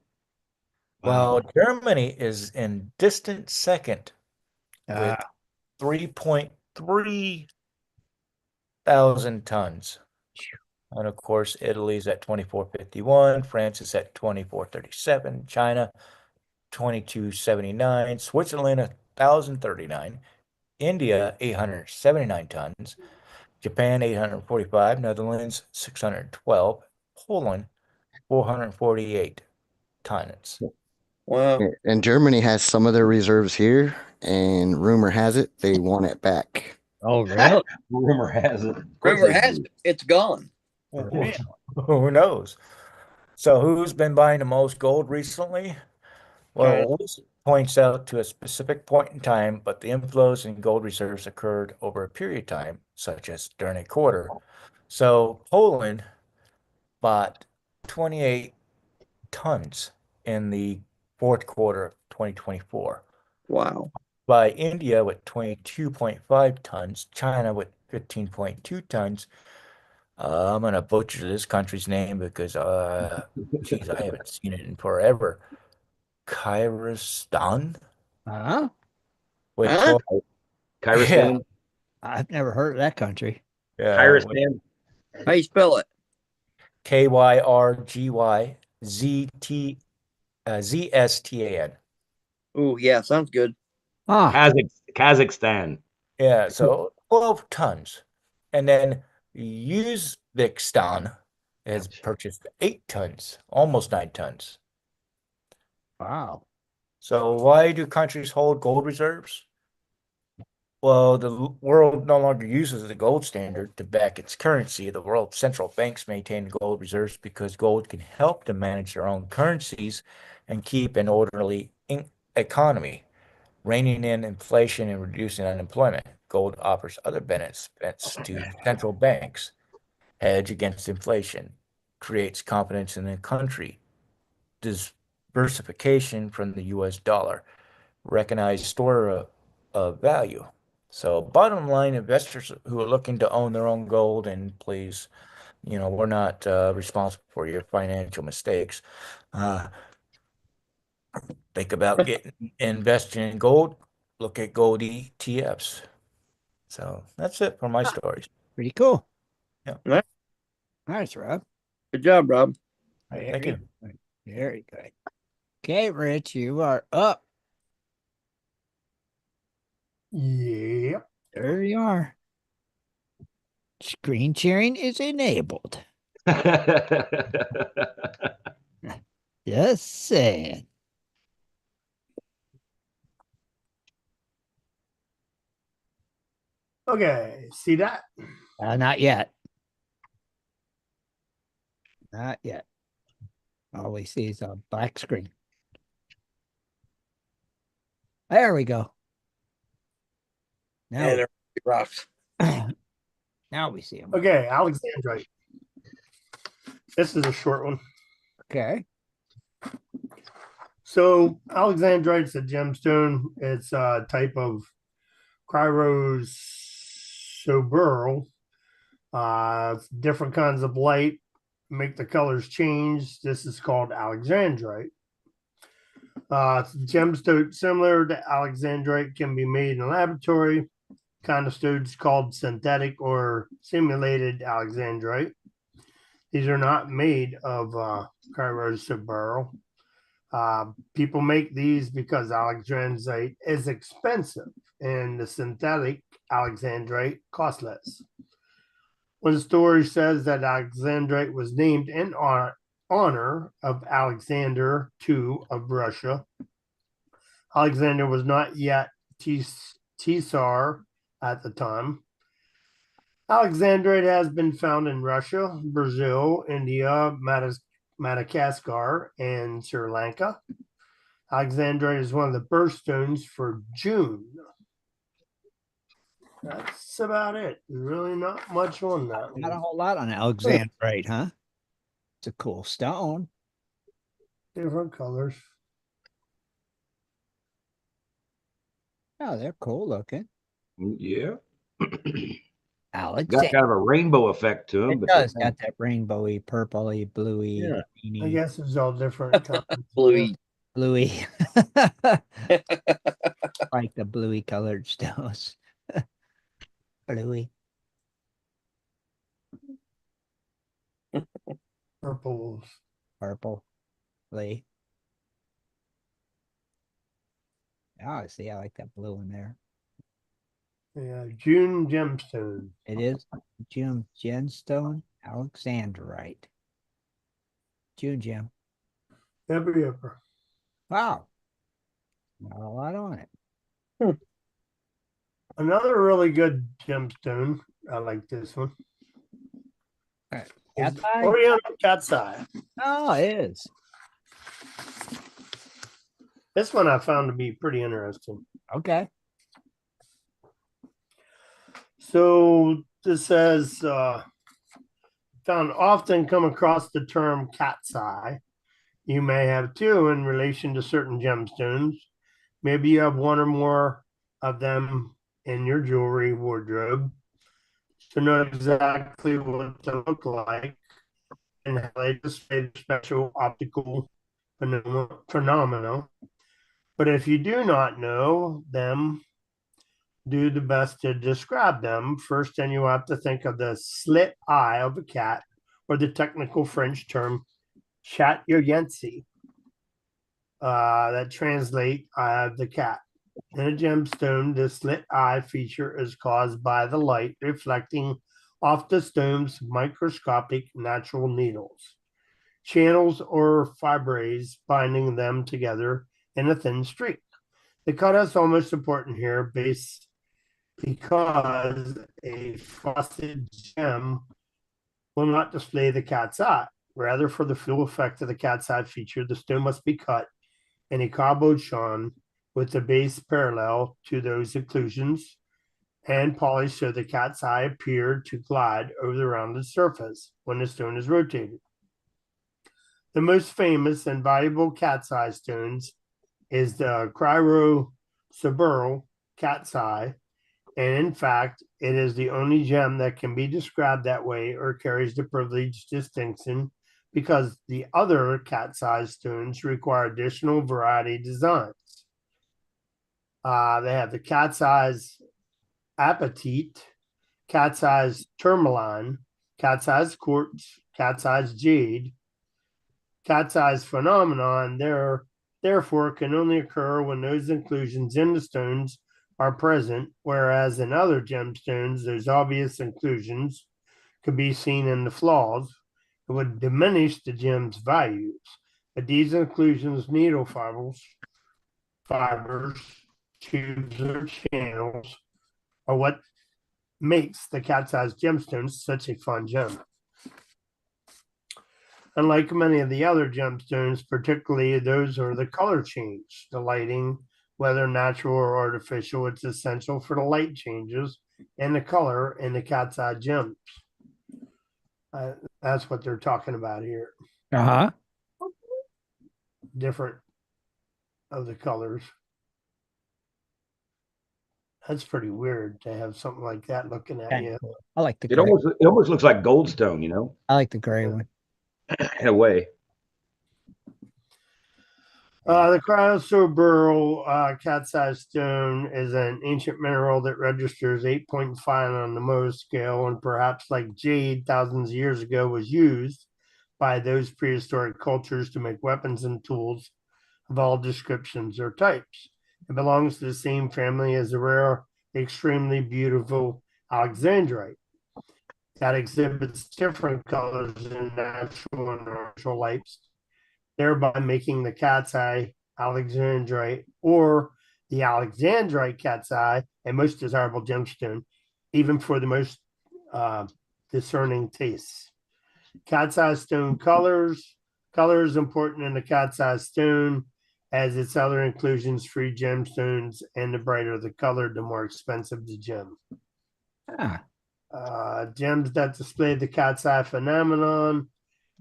While Germany is in distant second with 3.3 thousand tons. And of course, Italy's at 2,451, France is at 2,437, China 2,279, Switzerland 1,039, India 879 tons, Japan 845, Netherlands 612, Poland 448 tons. Wow. And Germany has some of their reserves here, and rumor has it they want it back. Oh, really? Rumor has it. Rumor has it, it's gone. Who knows? So who's been buying the most gold recently? Well, Lewis points out to a specific point in time, but the inflows in gold reserves occurred over a period of time, such as during a quarter. So Poland bought 28 tons in the fourth quarter of 2024. Wow. By India with 22.5 tons, China with 15.2 tons. I'm going to butcher this country's name because, geez, I haven't seen it in forever. Kyrgyzstan Huh? with Huh? 12, Kyrgyzstan. I've never heard of that country. Kyrgyzstan. How you spell it? Kyrgyzstan. Ooh, yeah, sounds good. Ah, Kazakhstan. Yeah, so 12 tons. And then Uzbekistan has purchased 8 tons, almost 9 tons. wow. So why do countries hold gold reserves? Well, the world no longer uses the gold standard to back its currency. The world's central banks maintain gold reserves because gold can help them manage their own currencies and keep an orderly economy, reining in inflation and reducing unemployment. Gold offers other benefits to central banks, hedge against inflation, creates confidence in the country, diversification from the US dollar, recognized store of value. So bottom line, investors who are looking to own their own gold, and please, we're not responsible for your financial mistakes. Think about investing in gold. Look at gold ETFs. So that's it for my stories. Pretty cool. Nice, Rob. Good job, Rob. Thank you. Very good. Okay, Rich, you are up. Yeah. There you are. Screen sharing is enabled. Just saying. Okay. See that? Not yet. Not yet. All we see is a black screen. There we go. Now, And rocks. now we see them. Okay, Alexandrite. This is a short one. Okay. So Alexandrite's a gemstone. It's a type of cryosoberyl. Different kinds of light make the colors change. This is called Alexandrite. Gemstone similar to Alexandrite can be made in a laboratory. Kind of stones called synthetic or simulated Alexandrite. These are not made of cryosoberyl. People make these because Alexandrite is expensive and the synthetic Alexandrite costs less. One story says that Alexandrite was named in honor of Alexander II of Russia. Alexander was not yet Tsar at the time. Alexandrite has been found in Russia, Brazil, India, Madagascar, and Sri Lanka. Alexandrite is one of the birthstones for June. That's about it. Really not much on that Not a one. whole lot on Alexandrite, huh? It's a cool stone. Different colors. Oh, they're cool looking. Yeah. Got Alexandrite. kind of a rainbow effect to them. It does got that rainbowy, purpley, bluey, Yeah. I greeny, guess it's all different kinds. Bluey. bluey. Like the bluey colored stones. Bluey. Purples. Purple. Lee. Oh, I see. I like that blue in there. Yeah, June gemstone. It is June gemstone, Alexandrite. June gem. Every upper. Wow. Not a lot on it. Another really good gemstone. I like this one. Cat's Is eye? Oriental cat's eye. Oh, it is. This one I found to be pretty interesting. Okay. So this says found often come across the term cat's eye. You may have two in relation to certain gemstones. Maybe you have one or more of them in your jewelry wardrobe. To know exactly what they look like and how they display special optical phenomena. But if you do not know them, do the best to describe them. First, then you have to think of the slit eye of a cat, or the technical French term chat yoyensi, that translate eye of the cat. In a gemstone, the slit eye feature is caused by the light reflecting off the stone's microscopic natural needles, channels or fibres binding them together in a thin streak. The cut is almost important here because a frosted gem will not display the cat's eye. Rather, for the full effect of the cat's eye feature, the stone must be cut in a cabochon with the base parallel to those occlusions and polished so the cat's eye appeared to glide over the rounded surface when the stone is rotated. The most famous and valuable cat's eye stones is the cryosoberyl cat's eye, and in fact, it is the only gem that can be described that way or carries the privileged distinction because the other cat's eye stones require additional variety designs. They have the cat's eyes apatite, cat's eyes tourmaline, cat's eyes quartz, cat's eyes jade. Cat's eyes phenomenon therefore can only occur when those inclusions in the stones are present, whereas in other gemstones, those obvious inclusions could be seen in the flaws. It would diminish the gem's values. But these inclusions, needle fibers, tubes, or channels are what makes the cat's eyes gemstones such a fun gem. Unlike many of the other gemstones, particularly those are the color change, the lighting, whether natural or artificial, it's essential for the light changes and the color in the cat's eye gems. That's what they're talking about here. Uh-huh. Different of the colors. That's pretty weird to have something like that looking at you. Cool. I like the It gray. almost looks like goldstone, you know, I like the gray one. in a way. The chrysotberyl cat's eye stone is an ancient mineral that registers 8.5 on the Mohs scale, and perhaps like jade thousands of years ago was used by those prehistoric cultures to make weapons and tools of all descriptions or types. It belongs to the same family as the rare, extremely beautiful Alexandrite that exhibits different colors in natural and artificial lights, thereby making the cat's eye Alexandrite or the Alexandrite cat's eye a most desirable gemstone, even for the most discerning tastes. Cat's eye stone colors. Color is important in the cat's eye stone as its other inclusions, free gemstones, and the brighter the color, the more expensive the gem. Gems that display the cat's eye phenomenon.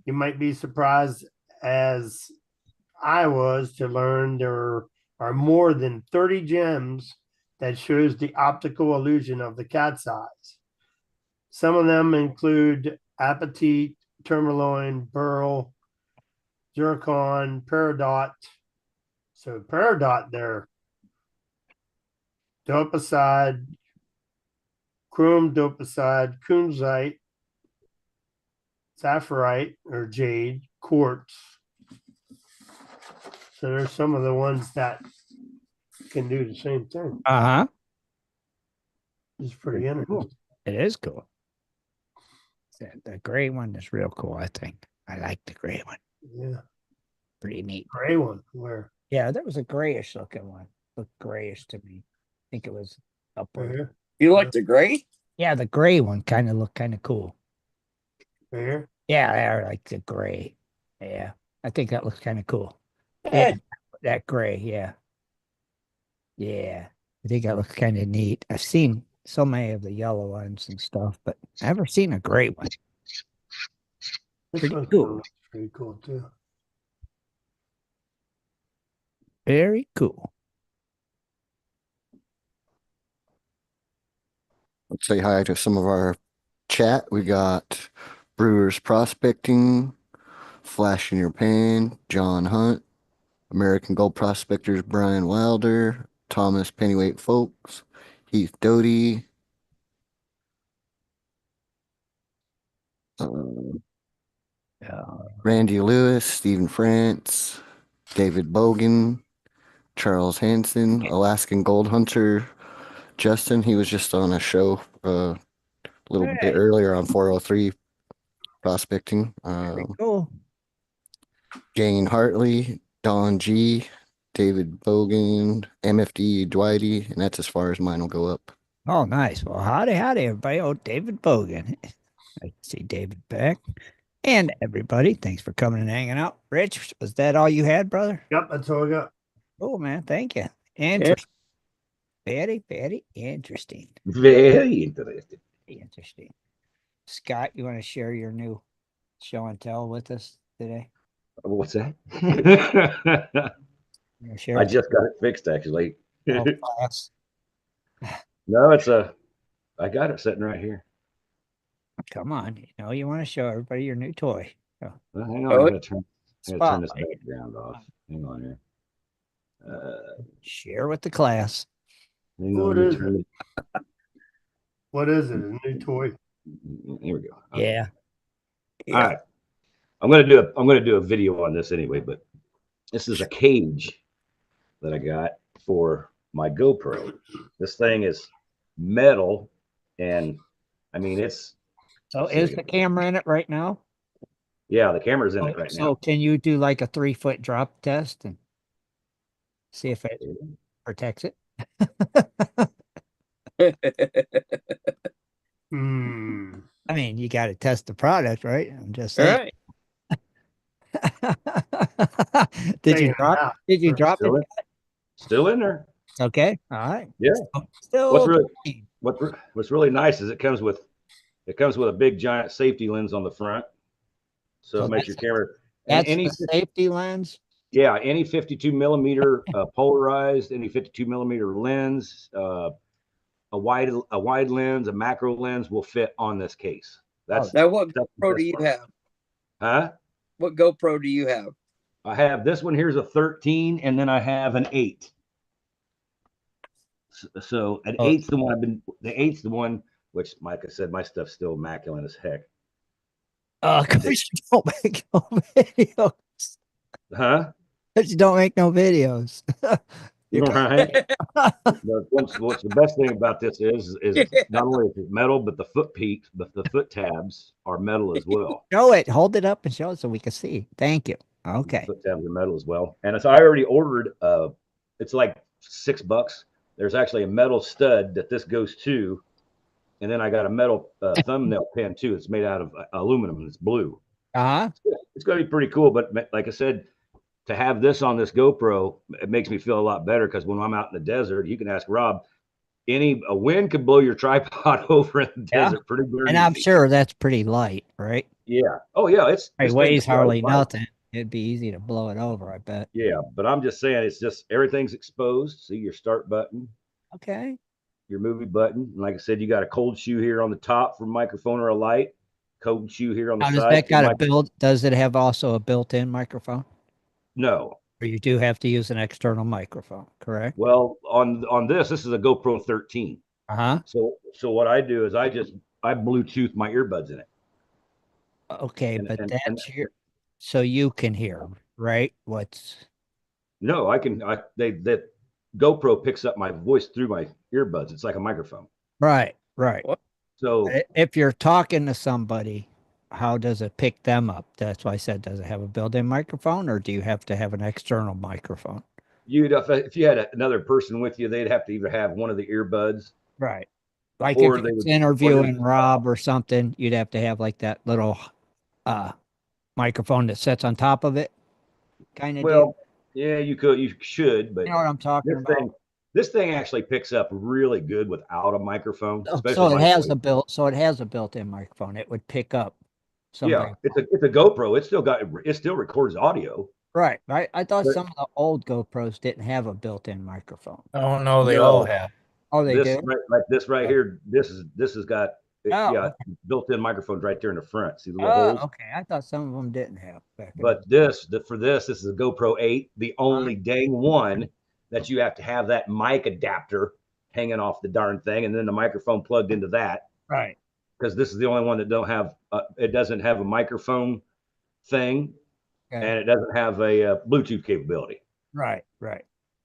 You might be surprised, as I was, to learn there are more than 30 gems that shows the optical illusion of the cat's eyes. Some of them include apatite, tourmaline, beryl, zircon, peridot. So peridot there, doposide, chrome doposide, kunzite, sapphirite or jade, quartz. So there's some of the ones that can do the same thing. Uh-huh. It's pretty interesting. It is cool. The gray one is real cool, I think. I like the gray one. Yeah. Pretty neat. Gray one. Where? Yeah, there was a grayish looking one. Looked grayish to me. I think it was upward. Here. You like the gray? Yeah, the gray one kind of looked kind of cool. Here. Yeah, I like the gray. Yeah, I think that looks kind of cool. Yeah. That gray, yeah. Yeah, I think that looks kind of neat. I've seen so many of the yellow ones and stuff, but I've never seen a gray one. This Pretty one's cool. pretty cool too. Very cool. Let's say hi to some of our chat. We got Brewers Prospecting, Flash in Your Pan, John Hunt, American Gold Prospectors, Brian Wilder, Thomas Pennyweight Folks, Heath Doty, Randy Lewis, Stephen France, David Bogan, Charles Hanson, Alaskan Gold Hunter, Justin. He was just on a show a little bit earlier on 403 prospecting. Cool. Jane Hartley, Don G, David Bogan, MFD Dwighty, and that's as far as mine will go up. Oh, nice. Well, howdy, everybody. Oh, David Bogan. I see David back. And everybody, thanks for coming and hanging out. Rich, was that all you had, brother? Yep, that's all I got. Oh, man, thank you. Interesting. Very, very interesting. Very interesting. Interesting. Scott, you want to share your new show and tell with us today? What's that? Share I just got it fixed, actually. class. No, I got it sitting right here. Come on, you want to show everybody your new toy. Well, hang on, I gotta turn this background off. Hang on here. Share with the class. Hang What on, is it? What is it? A new toy? Here we go. Yeah. All right. I'm gonna do a video on this anyway, but this is a cage that I got for my GoPro. This thing is metal, and I mean it's. So is the camera in it right now? Yeah, the camera's in it right So now. can you do like a 3-foot drop test and see if it protects it? I mean, you got to test the product, right? I'm just All saying. right. Did you drop? Did you drop it? Still in there. Okay. All right. Yeah. Still. What's really nice is it comes with a big giant safety lens on the front, so it makes your camera. That's the safety lens. Yeah, any 52 millimeter polarized, any 52 millimeter lens, a wide lens, a macro lens will fit on this case. That's now. What GoPro do you have? Huh? What GoPro do you have? I have this one. Here's a 13, and then I have an 8. So an 8's the one the 8's the one which, like I said, my stuff's still immaculate as heck. Because you don't make no videos. Huh? Because you don't make no videos. Right. What's the best thing about this is not only is it metal, but the foot tabs are metal as well. Show it. Hold it up and show it so we can see. Thank you. Okay. The foot tabs are metal as well. And so I already ordered. It's like $6. There's actually a metal stud that this goes to, and then I got a metal thumbnail pin too. It's made out of aluminum and it's blue. It's going to be pretty cool. But like I said, to have this on this GoPro, it makes me feel a lot better because when I'm out in the desert, you can ask Rob. A wind could blow your tripod over in the desert pretty darn And easy. I'm sure that's pretty light, right? Yeah. Oh yeah. It weighs hardly nothing. It'd be easy to blow it over, I bet. Yeah, but I'm just saying, it's just everything's exposed. See your start button. Okay. Your movie button. And like I said, you got a cold shoe here on the top for microphone or a light. Cold shoe here on the side. Does that got a build? Does it have also a built-in microphone? No. Or you do have to use an external microphone, correct? Well, on this is a GoPro 13. So what I do is I Bluetooth my earbuds in it. Okay, but that's here, so you can hear, right? No, I can. That GoPro picks up my voice through my earbuds. It's like a microphone. Right. What? So if you're talking to somebody, how does it pick them up? That's why I said, does it have a built-in microphone, or do you have to have an external microphone? If you had another person with you, they'd have to either have one of the earbuds. Right. Like if it's interviewing Rob or something, you'd have to have like that little microphone that sits on top of it, kind of deal. Yeah, you should, but you know what I'm talking about. This thing actually picks up really good without a microphone. So it has a built-in microphone. It would pick up. Yeah, it's a GoPro. It still records audio. Right. I thought some of the old GoPros didn't have a built-in microphone. Oh no, they all have. Oh, they do. Like this right here. This has got built-in microphones right there in the front. See the little holes? Okay. I thought some of them didn't have. But this is a GoPro 8, the only dang one that you have to have that mic adapter hanging off the darn thing, and then the microphone plugged into that. Right. Because this is the only one that it doesn't have a microphone thing, and it doesn't have a Bluetooth capability. Right.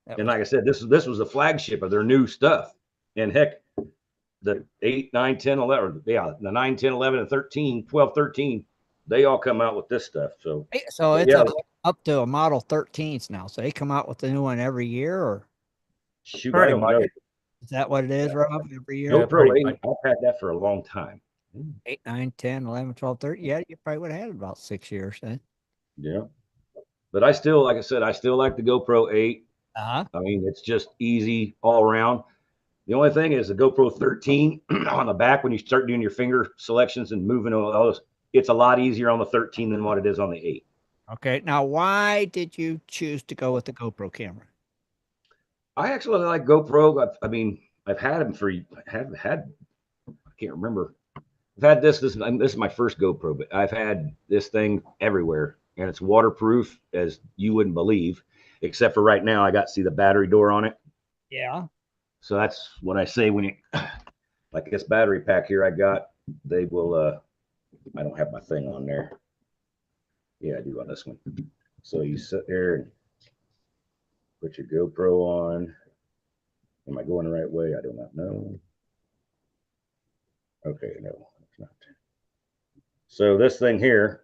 And like I said, this was the flagship of their new stuff. And heck, the 8, 9, 10, 11, the 9, 10, 11, and 13, 12, 13, they all come out with this stuff. So it's up to a Model 13s now. So they come out with a new one every year, or shoot, I don't know. Is that what it is, Rob? Every year? GoPro 8, I've had that for a long time. 8, 9, 10, 11, 12, 13. Yeah, you probably would have had it about 6 years then. Yeah. But I still, like I said, I still like the GoPro 8. I mean, it's just easy all around. The only thing is the GoPro 13 on the back, when you start doing your finger selections and moving all those, it's a lot easier on the 13 than what it is on the 8. Okay. Now, why did you choose to go with the GoPro camera? I actually like GoPro. I've had them I can't remember. I've had this is my first GoPro, but I've had this thing everywhere, and it's waterproof as you wouldn't believe, except for right now. I got to see the battery door on it. Yeah. So that's what I say when you, like this battery pack here I got, they will. I don't have my thing on there. Yeah, I do on this one. So you sit there and put your GoPro on. Am I going the right way? I do not know. Okay, no, it's not. So this thing here,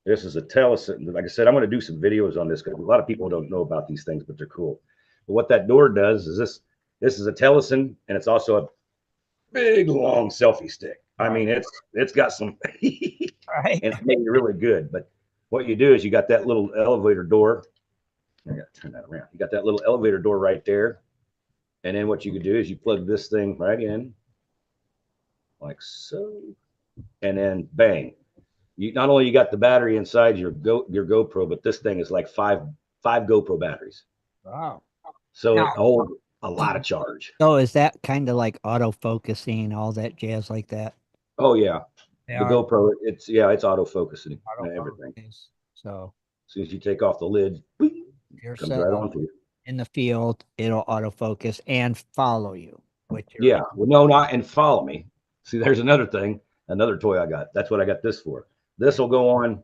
this is a Telesin. Like I said, I'm going to do some videos on this because a lot of people don't know about these things, but they're cool. But what that door does is this. This is a Telesin, and it's also a big long selfie stick. I mean, it's got some, and Right. it's made really good. But what you do is you got that little elevator door. I got to turn that around. You got that little elevator door right there, and then what you could do is you plug this thing right in, like so, and then bang. You not only you got the battery inside your GoPro, but this thing is like five GoPro batteries. Wow. So it Now, holds a lot of charge. so is that kind of like auto focusing, all that jazz like that? Oh yeah, They the are GoPro, it's it's auto focusing auto and everything. focus. So As soon as you take off the lid, boing, if you're comes set right up onto you. in the field, it'll autofocus and follow you. Which Yeah, well, no, not and follow me. See, there's another thing, another toy I got. That's what I got this for. This will go on.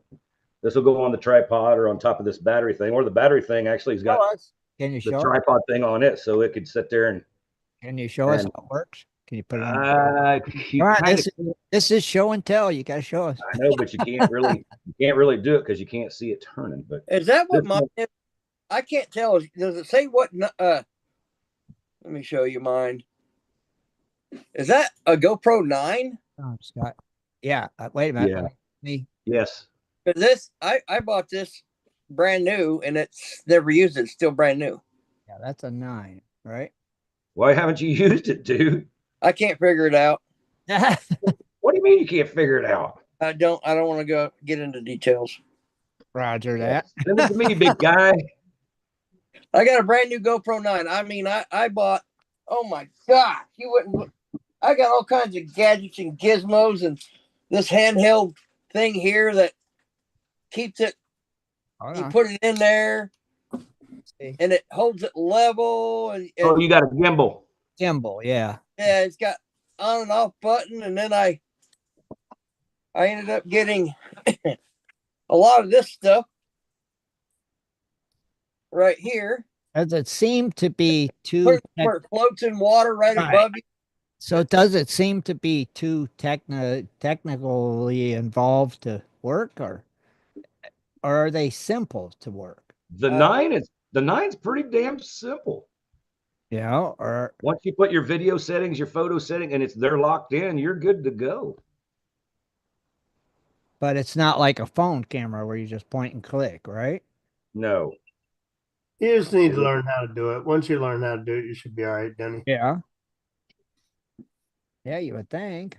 This will go on the tripod or on top of this battery thing, or the battery thing actually has got show us. Can you the show us? tripod thing on it, so it could sit there and Can you show us and how it works? Can you put it on? you Come on, kind of. this is show and tell. You got to show us. I know, but you can't really do it because you can't see it turning. But Is that what this mine one, is? I can't tell. Does it say what? Let me show you mine. Is that a GoPro 9? Oh, Scott. Yeah. Wait a minute. yeah, Me. yes, This I bought this brand new and it's never used it. It's still brand new. Yeah, that's a 9, right? why haven't you used it, dude? I can't figure it out. What do you mean you can't figure it out? I don't want to go get into details. Roger that. Send it to me, big guy. I got a brand new GoPro 9. I mean, I bought, oh my gosh, you wouldn't, I got all kinds of gadgets and gizmos and this handheld thing here that keeps it, Hold you on. put it in there See. and it holds it level. And Oh, you got a gimbal. Gimbal, yeah. yeah, it's got on and off button. And then I ended up getting a lot of this stuff right here. Does it seem to be too Where it floats in water right Right. above you. so does it seem to be too technically involved to work or are they simple to work? The nine's pretty damn simple. Yeah, or Once you put your video settings, your photo setting, and they're locked in, you're good to go. but it's not like a phone camera where you just point and click, right? No, You just need to learn how to do it. Once you learn how to do it, you should be all right, Denny. Yeah. Yeah, you would think.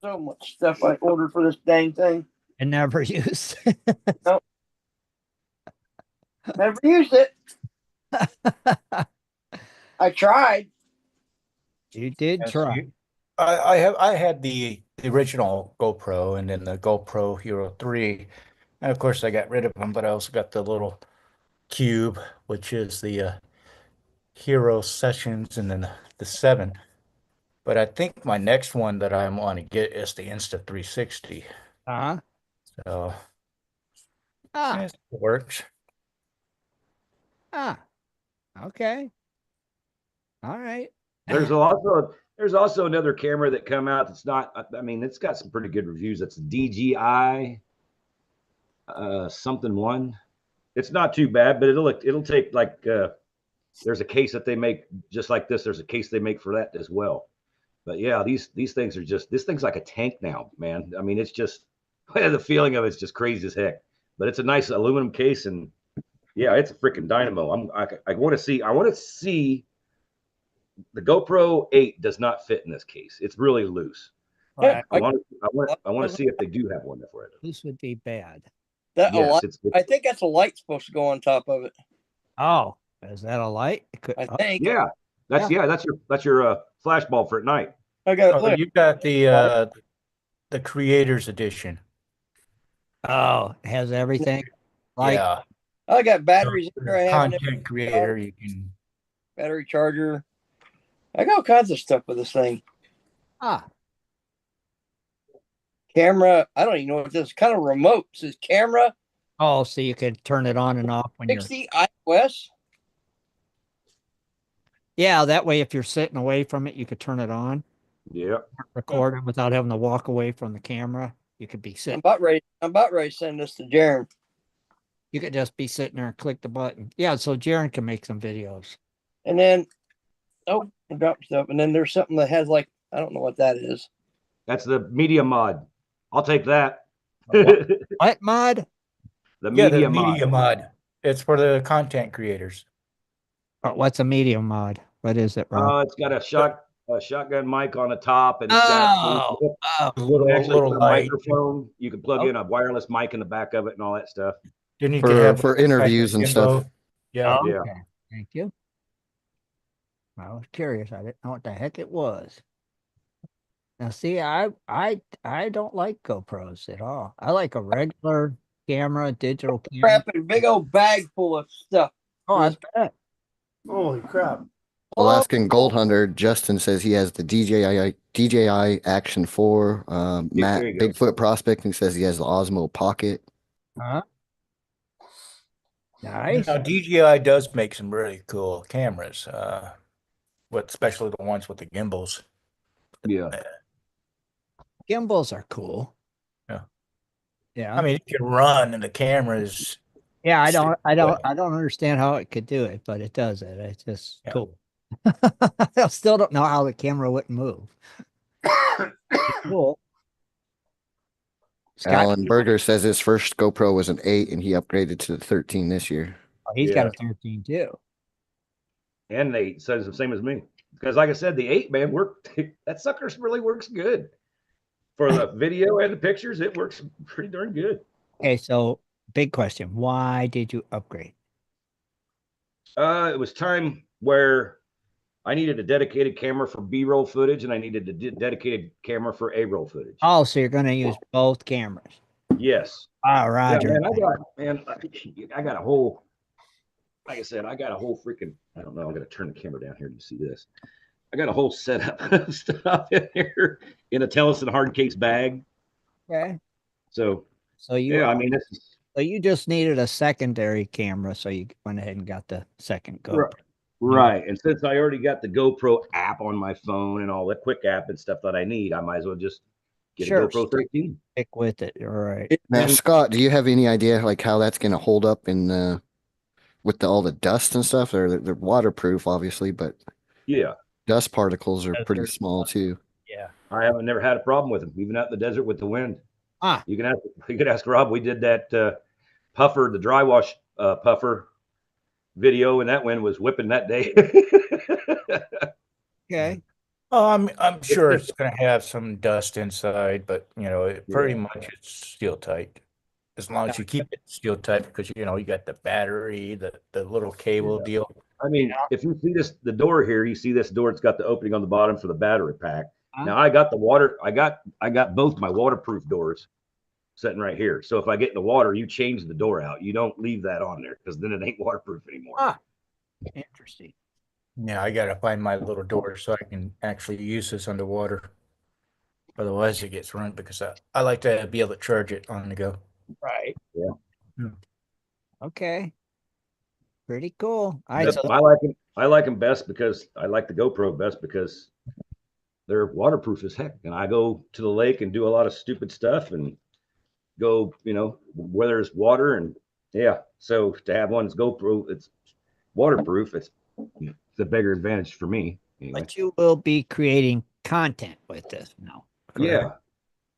So much stuff I ordered for this dang thing. And never used. Never used it. I tried. You did Yes, try. I had the original GoPro and then the GoPro Hero 3. And of course I got rid of them, but I also got the little Cube, which is the Hero Sessions and then the 7. But I think my next one that I want to get is the Insta360. Uh-huh. So Ah, yes, it works. Okay. All right. there's also another camera that come out that's not. I mean, it's got some pretty good reviews. That's DJI something one. It's not too bad, but it'll take like there's a case that they make just like this. There's a case they make for that as well. But yeah, these things are just this thing's like a tank now, man. I mean, it's just the feeling of it's just crazy as heck. But it's a nice aluminum case, and yeah, it's a freaking dynamo. I want to see. The GoPro 8 does not fit in this case. It's really loose. Right. I want to see if they do have one for it. This would be bad. That a Yes, light, it's I think that's a light supposed to go on top of it. Oh, is that a light? It could, I think. yeah. That's your flash bulb for at night. I got Oh, look, you got the Creators Edition. oh, it has everything. Like, Yeah. I got batteries in here. I have an Content creator, you can. battery charger. I got all kinds of stuff with this thing. ah, Camera. I don't even know what this is. Kind of remote. It says camera Oh, so you can turn it on and off when you're. 60 iOS. Yeah, that way if you're sitting away from it, you could turn it on, Yeah. record it without having to walk away from the camera. You could be I'm sitting. about ready. I'm about ready to send this to Jaron. You could just be sitting there and click the button. Yeah, so Jaron can make some videos. And then, oh, I dropped stuff. And then there's something that has like, I don't know what that is. That's the media mod. I'll take that. What? What mod? The Yeah, the media mod. media mod. It's for the content creators. What's a medium mod? What is it, Rob? It's got a shotgun mic on the top, and it's got Oh, oh, you can actually Little put a light. microphone. You can plug Oh. in a wireless mic in the back of it and all that stuff. Then you could have for interviews and stuff. Yeah. oh, Yeah. okay. Thank you. I was curious. I didn't know what the heck it was. Now, see, I don't like GoPros at all. I like a regular camera, digital camera. Crap and a big old bag full of stuff. Oh, I bet. Holy crap. Alaskan Gold Hunter, Justin says he has the DJI Action 4. Matt there you go. Bigfoot Prospecting says he has the Osmo Pocket. Huh? Nice. Now, DJI does make some really cool cameras, especially the ones with the gimbals. Yeah. Gimbals are cool. Yeah. Yeah. I mean, it can run, and the camera is. Yeah, I don't understand how it could do it, but it does it. It's just cool. I still don't know how the camera wouldn't move. Cool. Scott, Alan Berger says his first GoPro was an 8 and he upgraded to the 13 this year. he's got a 13 too. And the 8 says the same as me. Because like I said, the 8, man, that sucker really works good. For the video and the pictures, it works pretty darn good. Okay, so big question. Why did you upgrade? It was time where I needed a dedicated camera for B-roll footage, and I needed a dedicated camera for A-roll footage. Oh, so you're going to use both cameras. Yes. Oh, Roger. Yeah, I got a whole, like I said, I got a whole freaking, I don't know, I'm going to turn the camera down here to see this. I got a whole setup of stuff in here in a Tellison hard case bag. Okay. So you, I mean, so you just needed a secondary camera, so you went ahead and got the second GoPro. Right. And since I already got the GoPro app on my phone and all the quick app and stuff that I need, I might as well just get a GoPro 13. Stick with it. All right. Now, Scott, do you have any idea like how that's going to hold up in with all the dust and stuff? They're waterproof, obviously, but yeah, dust particles are pretty small too. Yeah. I haven't never had a problem with them, even out in the desert with the wind. You could ask Rob. We did that puffer, the dry wash puffer video, and that wind was whipping that day. Okay. Oh, I'm sure it's going to have some dust inside, but pretty much it's steel tight. As long as you keep it steel tight, because you got the battery, the little cable deal. I mean, if you see the door here, you see this door. It's got the opening on the bottom for the battery pack. Now I got the water. I got both my waterproof doors sitting right here. So if I get in the water, you change the door out. You don't leave that on there because then it ain't waterproof anymore. Interesting. Yeah, I gotta find my little door so I can actually use this underwater. Otherwise, it gets run because I like to be able to charge it on the go. Right. Yeah. Okay. Pretty cool. All right. So I like them best because I like the GoPro best because they're waterproof as heck. And I go to the lake and do a lot of stupid stuff and go, where there's water and so to have one that's GoPro, it's waterproof. It's the bigger advantage for me. Anyway. But you will be creating content with this now. Correct?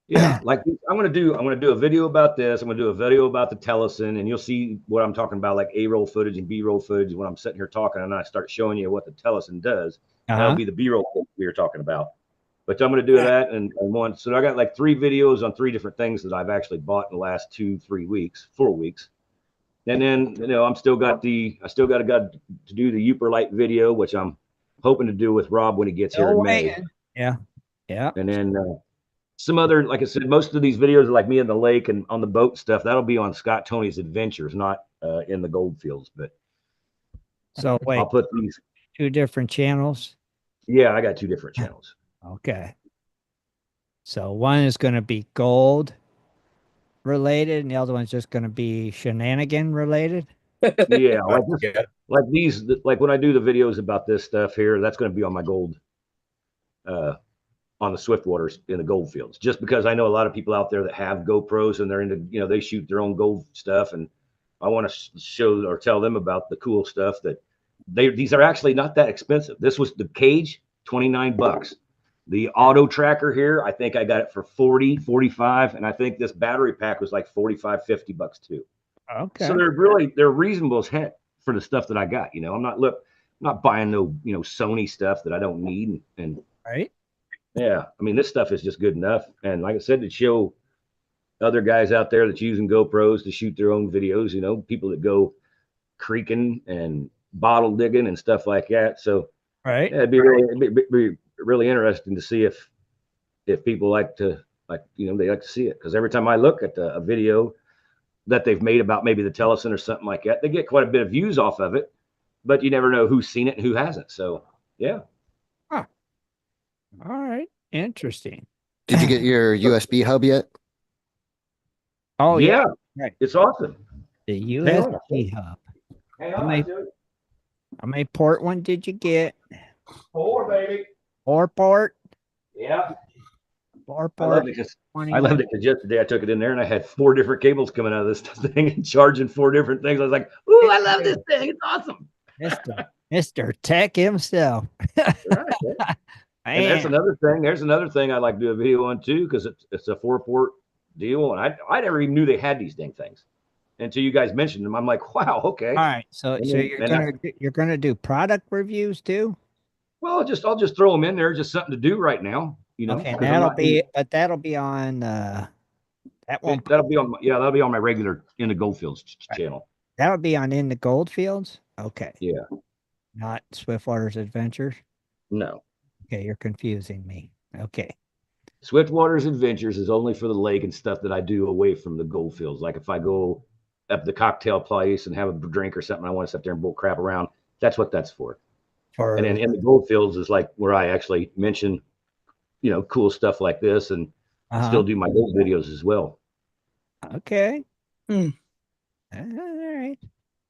Yeah. Like I'm gonna do a video about this. I'm gonna do a video about the Tellison, and you'll see what I'm talking about, like A-roll footage and B-roll footage. When I'm sitting here talking, and I start showing you what the Tellison does, that'll be the B-roll we were talking about. But I'm gonna do that and one. So I got like 3 videos on 3 different things that I've actually bought in the last 4 weeks. And then I still got to do the Uper Light video, which I'm hoping to do with Rob when he gets here in May. Yeah. And then some other, like I said, most of these videos are like me in the lake and on the boat stuff. That'll be on Scott Tony's Adventures, not in the gold fields. But so wait, I'll put these 2 different channels. Yeah, I got 2 different channels. Okay. So one is going to be gold related, and the other one's just going to be shenanigan related. Yeah, like this, Yeah. like these, like when I do the videos about this stuff here, that's going to be on my gold, uh, on the swift waters in the gold fields. Just because I know a lot of people out there that have GoPros and they're into, they shoot their own gold stuff, and I want to show or tell them about the cool stuff that these are actually not that expensive. This was the cage, $29. The auto tracker here, I think I got it for 40, 45, and I think this battery pack was like 45, $50 too. So Okay. they're reasonable as heck for the stuff that I got. I'm not buying no Sony stuff that I don't need. And Right. yeah, I mean this stuff is just good enough. And like I said, to show other guys out there that's using GoPros to shoot their own videos, people that go creeking and bottle digging and stuff like that. So Right. yeah, it'd be really interesting to see if people like to they like to see it, because every time I look at a video that they've made about maybe the Tellison or something like that, they get quite a bit of views off of it, but you never know who's seen it and who hasn't. So yeah. Huh. All right. Interesting. Did you get your USB hub yet? Oh yeah. Yeah, Right. it's awesome. The Hang on. USB hub. Hang How many, how many port one did you get? 4, baby. 4 port? Yeah. 4 I love port. it because 20. yesterday I took it in there and I had 4 different cables coming out of this thing and charging 4 different things. I was like, "Ooh, I love this thing! It's awesome!" Mr. Tech himself. Right. And that's Man. another thing. There's another thing I'd like to do a video on too, because it's a 4-port deal, and I never even knew they had these things until you guys mentioned them. I'm like, wow, okay. All right. So And so then- and I- you're gonna do product reviews too? well, I'll just throw them in there, just something to do right now. Okay, 'cause I'm not that'll be on that won't that'll be on my regular In the Goldfields channel. that'll be on In the Goldfields. Okay. Yeah. Not Swiftwater's Adventures. No. Okay, you're confusing me. Okay. Swiftwater's Adventures is only for the lake and stuff that I do away from the Goldfields. Like if I go up the cocktail place and have a drink or something, I want to sit there and bull crap around. That's what that's for. And then In the Goldfields is like where I actually mention, cool stuff like this, and still do my gold videos as well. Okay. All right.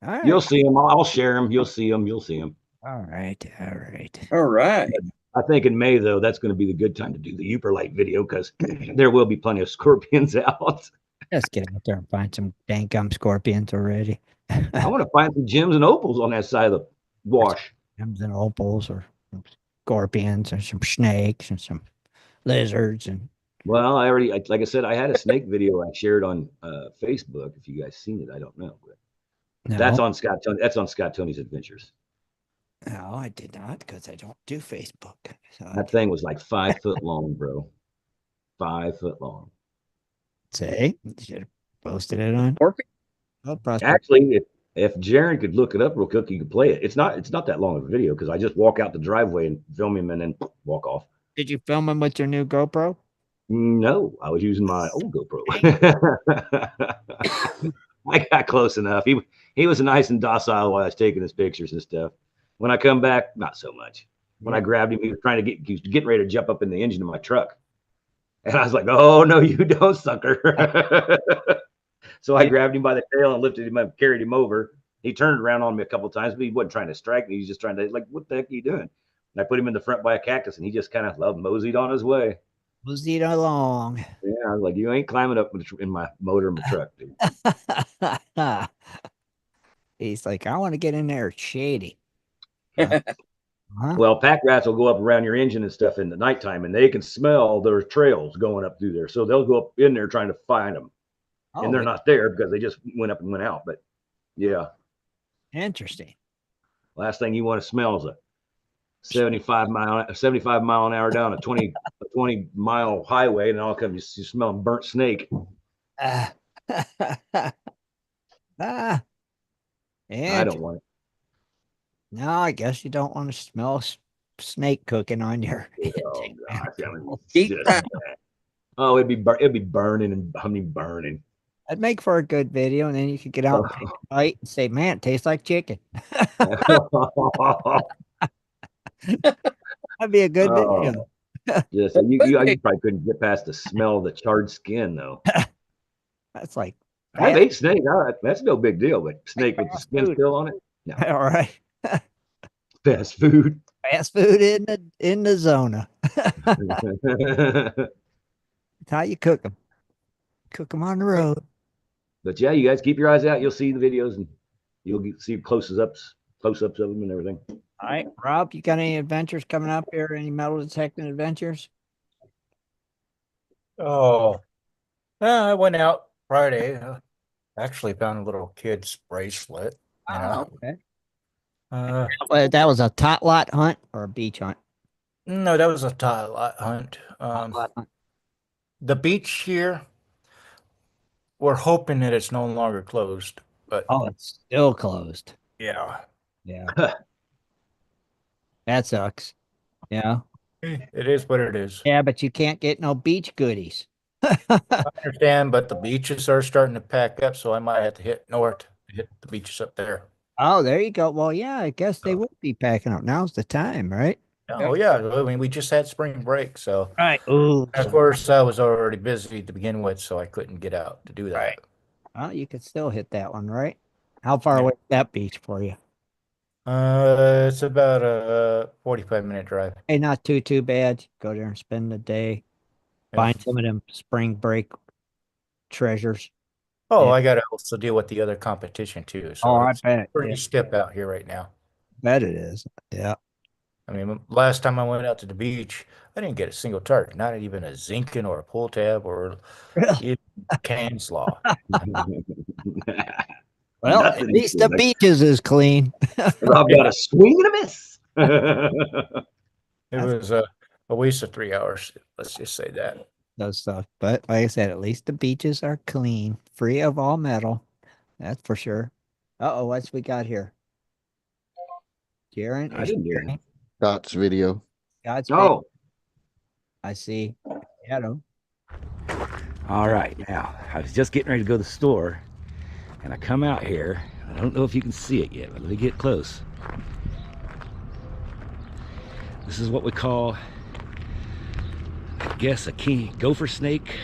All right. You'll see them. I'll share them. You'll see them. You'll see them. All right. All right. All right. I think in May, though, that's going to be the good time to do the Uper Light video, because there will be plenty of scorpions out. Let's get out there and find some dang gum scorpions already. I want to find some gems and opals on that side of the wash. Gems and opals, or some scorpions, and some snakes, and some lizards, and Well, like I said, I had a snake video I shared on Facebook. If you guys seen it, I don't know. But no, that's on Scott Tony. That's on Scott Tony's Adventures. no, I did not, because I don't do Facebook. So That thing was like 5 foot long, bro. 5 foot long. say you should have posted it on. Scorpion? Oh, Prospect. Actually, if Jaron could look it up real quick, you could play it. It's not that long of a video, because I just walk out the driveway and film him and then walk off. Did you film him with your new GoPro? No, I was using my old GoPro. I got close enough. He was nice and docile while I was taking his pictures and stuff. When I come back, not so much. When I grabbed him, he was getting ready to jump up in the engine of my truck. And I was like, "Oh, no, you don't, sucker." So I grabbed him by the tail and lifted him up, carried him over. He turned around on me a couple of times, but he wasn't trying to strike me. He was just trying to, like, "What the heck are you doing?" And I put him in the front by a cactus, and he just kind of moseyed on his way. Moseyed along. Yeah, I was like, "You ain't climbing up in my motor in my truck, dude." He's like, I want to get in there. It's shady. Well, pack rats will go up around your engine and stuff in the nighttime, and they can smell their trails going up through there. So they'll go up in there trying to find them. And they're not there because they just went up and went out. But yeah. Interesting. Last thing you want to smell is a 75 mile an hour down a 20 mile highway, and all of a sudden you smell burnt snake. Yeah. I don't want it. No, I guess you don't want to smell snake cooking on your. Oh gosh, that would Eat just that. bad. Oh, it'd be burning and burning. I'd make for a good video, and then you could get out and take a bite and say, "Man, it tastes like chicken." That'd be a good video. Yeah, so you probably couldn't get past the smell of the charred skin though. That's like I've fast, ate snake. That's no big deal, but snake with the fast skin food. still on it, no. All right. Fast food. Fast food in the zona. It's how you cook them. Cook them on the road. But yeah, you guys keep your eyes out. You'll see the videos and see close ups of them and everything. All right, Rob, you got any adventures coming up here? Any metal detecting adventures? Oh, yeah, I went out Friday. Actually found a little kid's bracelet, you know. Okay. Uh, Well, that was a tot lot hunt or a beach hunt? no, that was a lot hunt. Tot lot hunt. The beach here, we're hoping that it's no longer closed, but Oh, it's still closed. yeah, Yeah, that sucks. Yeah. it is what it is. Yeah, but you can't get no beach goodies. I understand, but the beaches are starting to pack up, so I might have to hit north to hit the beaches up there. Oh, there you go. Well, yeah, I guess they So, would be packing up. Now's the time, right? oh yeah, I mean we just had spring break, so Right. Ooh, of course I was already busy to begin with, so I couldn't get out to do right. that. Well, you could still hit that one, right? How far Yeah. away is that beach for you? It's about a 45-minute drive. Hey, not too bad. Go there and spend the day. Yeah. Find some of them spring break treasures. Oh, Yeah. I got to also deal with the other competition too, Oh, so I it's bet. pretty Yeah, stiff out here right now. bet it is. Yeah. I mean, last time I went out to the beach, I didn't get a single target, not even a zinking or a pull tab or Really? even can slaw. Well, at Nothing. least the beaches is clean. I've got a swing and a miss. It was a waste of 3 hours. Let's just say that. Those stuff. But like I said, at least the beaches are clean, free of all metal. That's for sure. Uh-oh, what's we got here? Jaren I is didn't hear. sharing Scott's video. God's face. Oh, I see. Shadow. All right, now I was just getting ready to go to the store, and I come out here. I don't know if you can see it yet, but let me get close. This is what we call, I guess, a king gopher snake,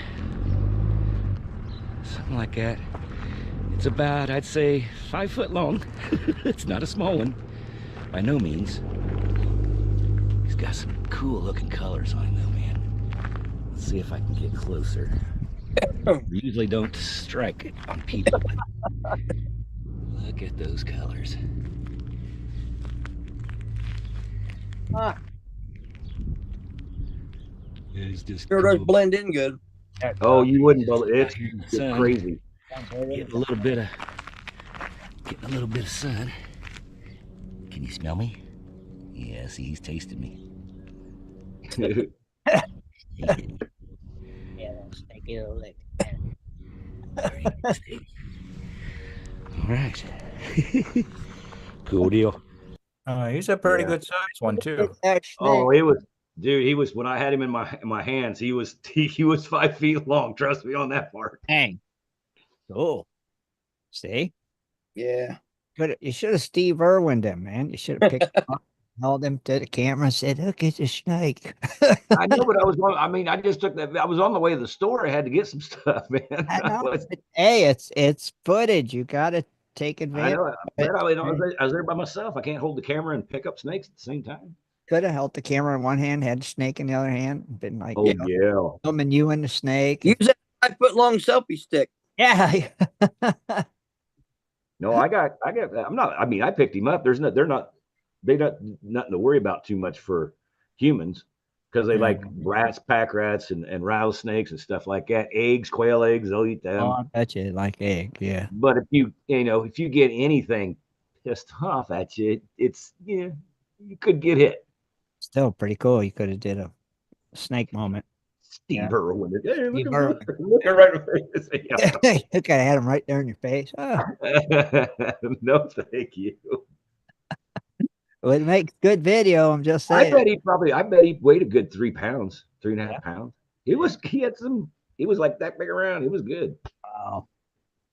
something like that. It's about, I'd say, 5 foot long. It's not a small one, by no means. He's got some cool looking colors on him though, man. Let's see if I can get closer. We usually don't strike it on people, but look at those colors. Ah. It's just Sure does cool. blend in good. oh, you wouldn't believe it. Out here in the It's sun, crazy. getting a little bit of sun. Can you smell me? Yeah, see, he's tasting me. Yeah, snake little lick. All right. Cool deal. He's a pretty Yeah. good size one too. Oh, it was, dude. He was when I had him in my hands. He was 5 feet long. Trust me on that part. Dang. Cool. See? Yeah. You should have Steve Irwin them, man. You should have picked them up, held them to the camera and said, look, it's a snake. I know, but I mean, I just took that. I was on the way to the store. I had to get some stuff, man. I know. was- Hey, it's footage. You gotta take I advantage. know. But I was there by myself. I can't hold the camera and pick up snakes at the same time. Could have held the camera in one hand, had the snake in the other hand, been like, Oh you know, yeah. filming you and the snake. Use that 5 foot long selfie stick. Yeah. No, I got. I'm not. I mean, I picked him up. They're not. Nothing to worry about too much for humans because they like rats, pack rats, and rattlesnakes and stuff like that. Eggs, quail eggs, they'll eat them. Oh, I bet you like egg. Yeah. But if if you get anything pissed off at you, it's you could get hit. Still pretty cool. You could have did a snake moment. Steve Irwin. Hey, Steve look Irwin. at look at right in the face. You could have had him right there in your face. Oh, No, thank you. well, it makes good video. I'm just saying. I bet he weighed a good 3 pounds, 3.5 pounds. He had some, he was like that big around. He was good. Wow.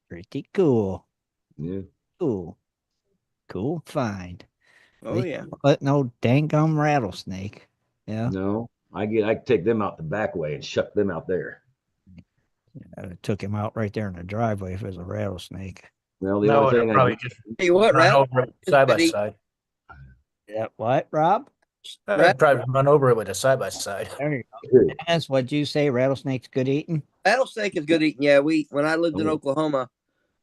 Pretty cool. Yeah. Cool. Cool find. Oh yeah. But no dang gum rattlesnake. Yeah. No. I take them out the back way and shuck them out there. I took him out right there in the driveway if it was a rattlesnake. Well, the No, only it'd thing I probably do, just Tell you what, run rattlesnake over it side by could eat. side. Yeah, what, Rob? I'd probably run over it with a side by side. There you go. Dennis, what'd you say? Rattlesnake's good eating? Rattlesnake is good eating. Yeah, when I lived in Oh. Oklahoma,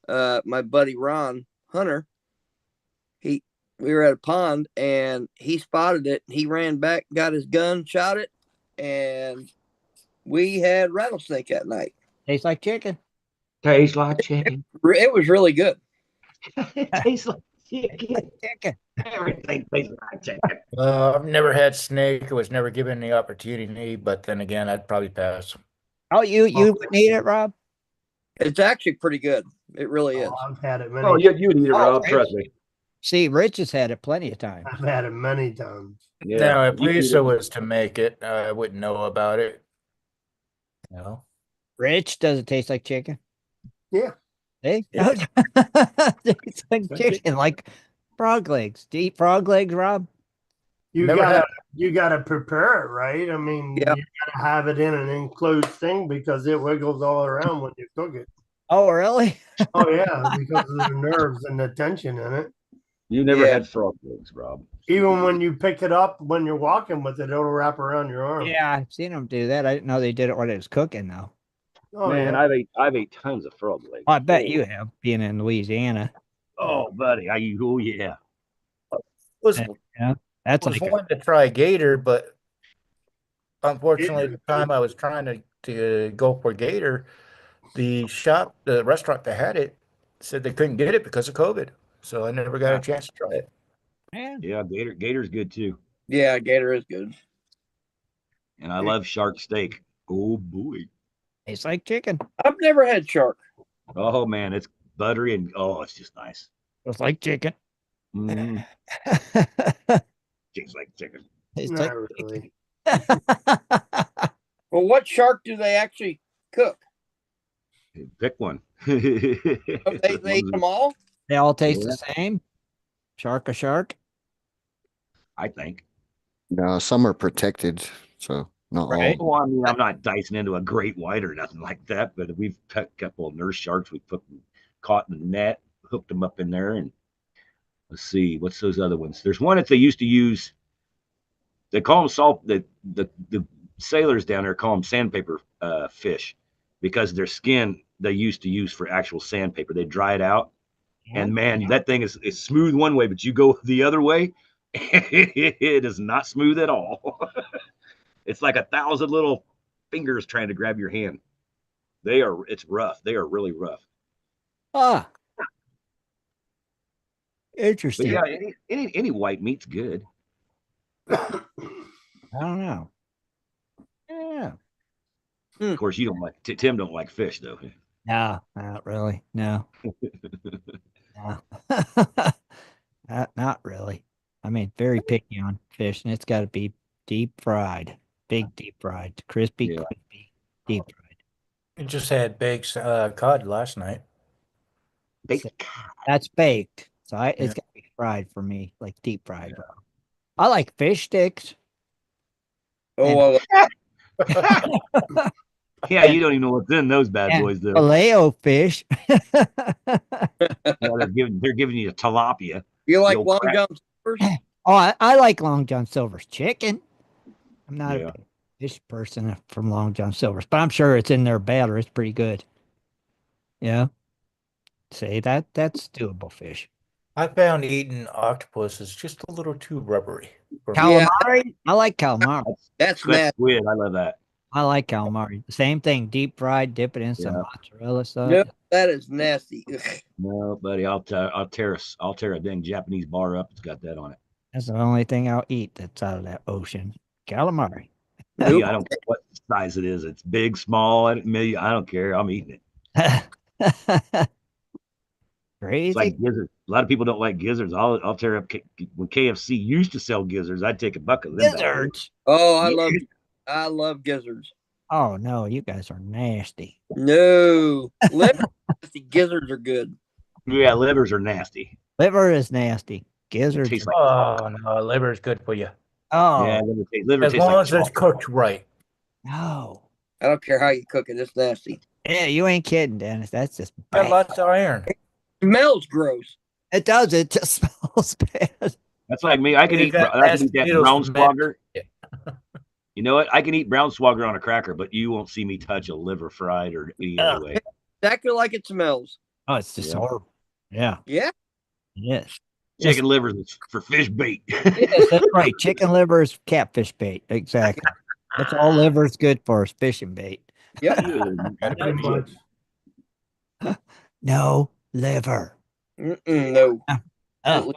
my buddy Ron Hunter, we were at a pond and he spotted it. He ran back, got his gun, shot it, and we had rattlesnake that night. Tastes like chicken. tastes like chicken. It was really good. It tastes like chicken. Chicken. Everything tastes like chicken. I've never had snake. I was never given the opportunity, but then again, I'd probably pass. Oh, you wouldn't eat it, Rob? It's actually pretty good. It really is. I've had it many. Oh, you'd eat it, Rob. Rich. Trust me. See, Rich has had it plenty of times. I've had it many times. Yeah. Now, if you'd eat Lisa it. was to make it, I wouldn't know about it. No. Rich, does it taste like chicken? Yeah. Hey, Yeah. it's like chicken, like frog legs. Do you eat frog legs, Rob? You Never gotta had you gotta prepare it right. I mean, Yeah. you gotta have it in an enclosed thing because it wiggles all around when you cook it. Oh, really? Oh yeah, because of the nerves and the tension in it. You never Yeah. had frog legs, Rob. Even when you pick it up when you're walking with it, it'll wrap around your arm. Yeah, I've seen them do that. I didn't know they did it when it was cooking, though. Oh Man, yeah. I've ate tons of frog legs. I bet you have, being in Louisiana. Oh, buddy, oh yeah. was Yeah, that's was like wanting to try gator, but unfortunately, the time I was trying to go for gator, the restaurant that had it, said they couldn't get it because of COVID. So I never got a chance to try it. man. Yeah, Gator's good too. Yeah, gator is good. And I love shark steak. Oh boy. Tastes like chicken. I've never had shark. Oh man, it's buttery and it's just nice. It's like chicken. Mm, tastes like chicken. It's Not like really. Well, what shark do they actually cook? Pick one. They eat them all? They all taste Yeah. the same. Shark a shark. I think. No, some are protected, so not Right. all. Well, I mean, I'm not dicing into a great white or nothing like that, but we've cut a couple of nurse sharks. We caught in the net, hooked them up in there, and let's see, what's those other ones? There's one that they used to use. They call them salt. The sailors down there call them sandpaper fish because their skin they used to use for actual sandpaper. They dry it out, and man, that thing is smooth one way, but you go the other way, it is not smooth at all. It's like 1,000 little fingers trying to grab your hand. It's rough. They are really rough. Ah, But interesting. yeah, any white meat's good. I don't know. Yeah. Of course, you don't like Tim don't like fish though. No, not really. No. No. Not really. I mean, very picky on fish, and it's got to be deep fried, big deep fried, crispy, Yeah. crispy, deep fried. I just had baked cod last night. That's baked, so it's Yeah. got to be fried for me, like deep fried. I like fish sticks. Oh, Yeah, you don't even know what's in those bad And boys though. Filet fish. Yeah, they're giving you a tilapia. you like Yo, Long crap. John Silver's? Oh, I like Long John Silver's chicken. I'm not Yeah. a big fish person from Long John Silver's, but I'm sure it's in their batter. It's pretty good. Yeah. See, that's doable fish. I found eating octopus is just a little too rubbery for me. Yeah. Calamari? I like calamari. That's That's nasty. squid. I love that. I like calamari. Same thing, deep fried, dip it in some Yeah. mozzarella sauce. No, that is nasty. No, buddy, I'll tear a dang Japanese bar up. It's got that on it. That's the only thing I'll eat that's out of that ocean. Calamari. Yeah, I don't care what size it is. It's big, small. I don't care. I'm eating it. Crazy. It's like gizzards. A lot of people don't like gizzards. I'll tear up. When KFC used to sell gizzards, I'd take a bucket of them. Gizzards. Oh, I love gizzards. Oh no, you guys are nasty. No. Liver nasty. Gizzards are good. Yeah, livers are nasty. Liver is nasty. Gizzards. tastes are- like Oh no, liver is good for you. Oh, Yeah, liver As tastes like long as it's chalk. cooked right. no. I don't care how you cook it. It's nasty. Yeah, you ain't kidding, Dennis. That's just Got bad. lots of iron. Smells gross. It does. It just smells bad. That's like me. I can You eat got that needles brown to melt. swagger. You know what? I can eat brown swagger on a cracker, but you won't see me touch a liver fried or any other way. Exactly like it smells. Oh, it's just Yeah. horrible. Yeah. Yeah. Yes. Chicken livers is for fish bait. Yes, that's right. Chicken liver is catfish bait. Exactly. That's all liver is good for is fishing bait. Yep. Gotta be Pretty meat. much. No liver. No. Oh,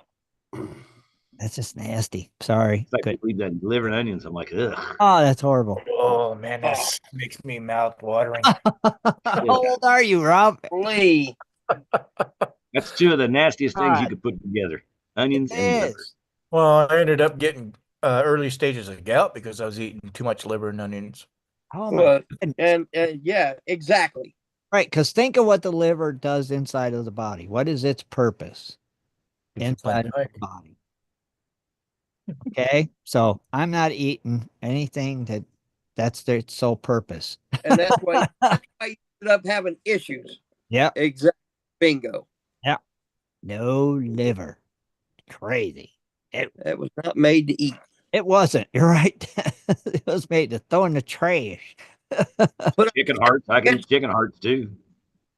that's just nasty. Sorry. It's like Good. people eat that liver and onions. I'm like, ugh. Oh, that's horrible. Oh man, this makes me mouth watering. How old are you, Rob? Lee. That's two of the nastiest things you could put together: onions It and liver. is. Well, I ended up getting early stages of gout because I was eating too much liver and onions. Oh my Well, goodness. and yeah, exactly. Right, because think of what the liver does inside of the body. What is its purpose Keeps you inside of plenty the body? Okay, so I'm not eating anything that's their sole purpose. And that's why you ended up having issues. Yeah, Exactly. Bingo. yeah. No liver. Crazy. That was not made to eat. It wasn't. You're right. It was made to throw in the trash. Chicken hearts. I can eat chicken hearts too.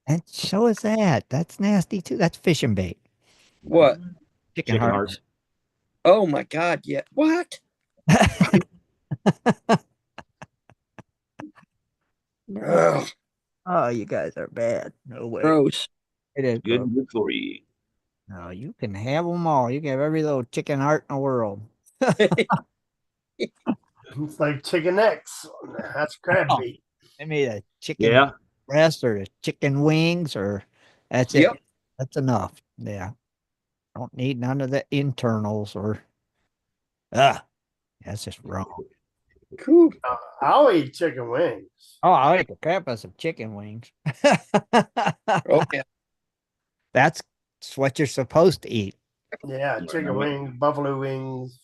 And so is that. That's nasty too. That's fishing bait. What? Chicken Chicken hearts. Oh my God! Yeah. What? Ugh, Oh, you guys are bad. No way. gross. It is Good gross. and good for you. No, you can have them all. You can have every little chicken heart in the world. It's like chicken necks. That's crab Oh. meat. I made a chicken Yeah. breast or the chicken wings or that's it. Yep. That's enough. Yeah. Don't need none of the internals or that's just wrong. Cool. I'll eat chicken wings. Oh, I like the crap out of some chicken wings. Oh yeah. That's what you're supposed to eat. Yeah, chicken wings, buffalo wings.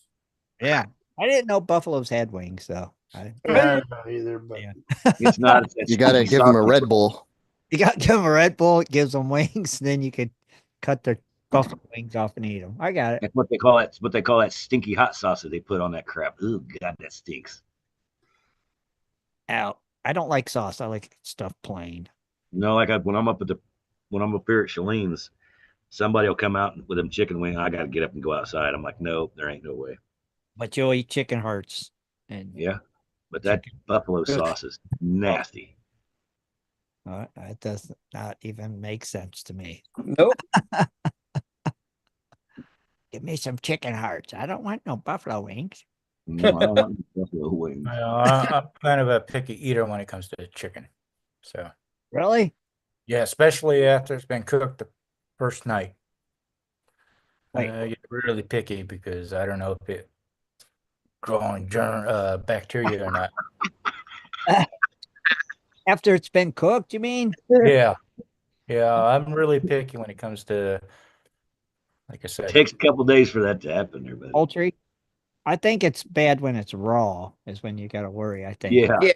Yeah. I didn't know buffaloes had wings, though. I don't know either, but Yeah. It's not. It's You got to give them a Red Bull. You got to give them a Red Bull, it gives them wings, then you could cut their buffalo wings off and eat them. I got it. That's what they call it. What they call that stinky hot sauce that they put on that crap. Oh God, that stinks. Out. I don't like sauce. I like stuff plain. No, like when I'm up here at Shalene's, somebody will come out with them chicken wing. I got to get up and go outside. I'm like, no, there ain't no way. But you'll eat chicken hearts. And Yeah, but that buffalo sauce is nasty. that does not even make sense to me. Nope. Give me some chicken hearts. I don't want no buffalo wings. No, I don't want buffalo wings. I'm kind of a picky eater when it comes to chicken. So Really? yeah, especially after it's been cooked the first night. Wait. You're really picky because I don't know if it's growing bacteria or not. After it's been cooked, you mean? Yeah, I'm really picky when it comes to, like I said, It takes a couple days for that to happen there, but Poultry? I think it's bad when it's raw, is when you got to worry, I think. yeah. Yeah.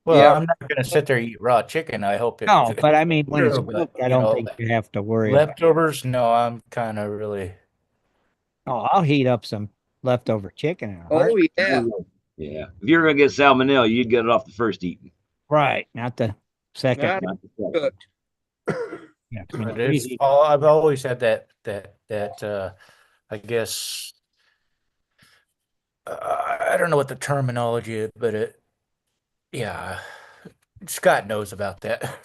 well, Yeah. I'm not going to sit there and eat raw chicken. I hope it. No, but I mean, when it's True, but, cooked, I you don't know, think you have to worry about it. leftovers. No, I'm kind of really. Oh, I'll heat up some leftover chicken in a Oh heartbeat. yeah. Yeah. If you're gonna get salmonella, you'd get it off the first eating. Right, not the second. Not Not the second. cooked. Yeah, 'cause when But you it's reheat- all, I've always had that I guess I don't know what the terminology is, but yeah, Scott knows about that.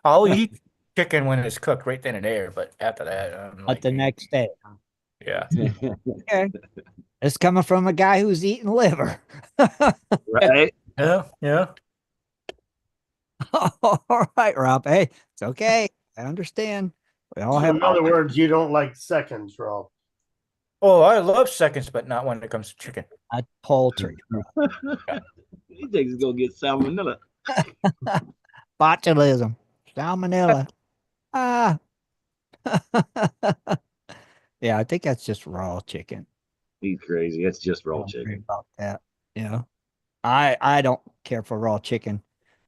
I'll eat chicken when it's cooked right then and there, but after that, I'm but like, the next day. yeah. Okay. It's coming from a guy who's eating liver. Right? Yeah. All right, Rob. Hey, it's okay. I understand. We all so have in other words, you don't like seconds, Rob. Oh, I love seconds, but not when it comes to chicken. poultry. He thinks he's gonna get salmonella. Botulism. Salmonella. Ah. Yeah, I think that's just raw chicken. He's crazy. It's just raw Don't worry chicken. about that. I don't care for raw chicken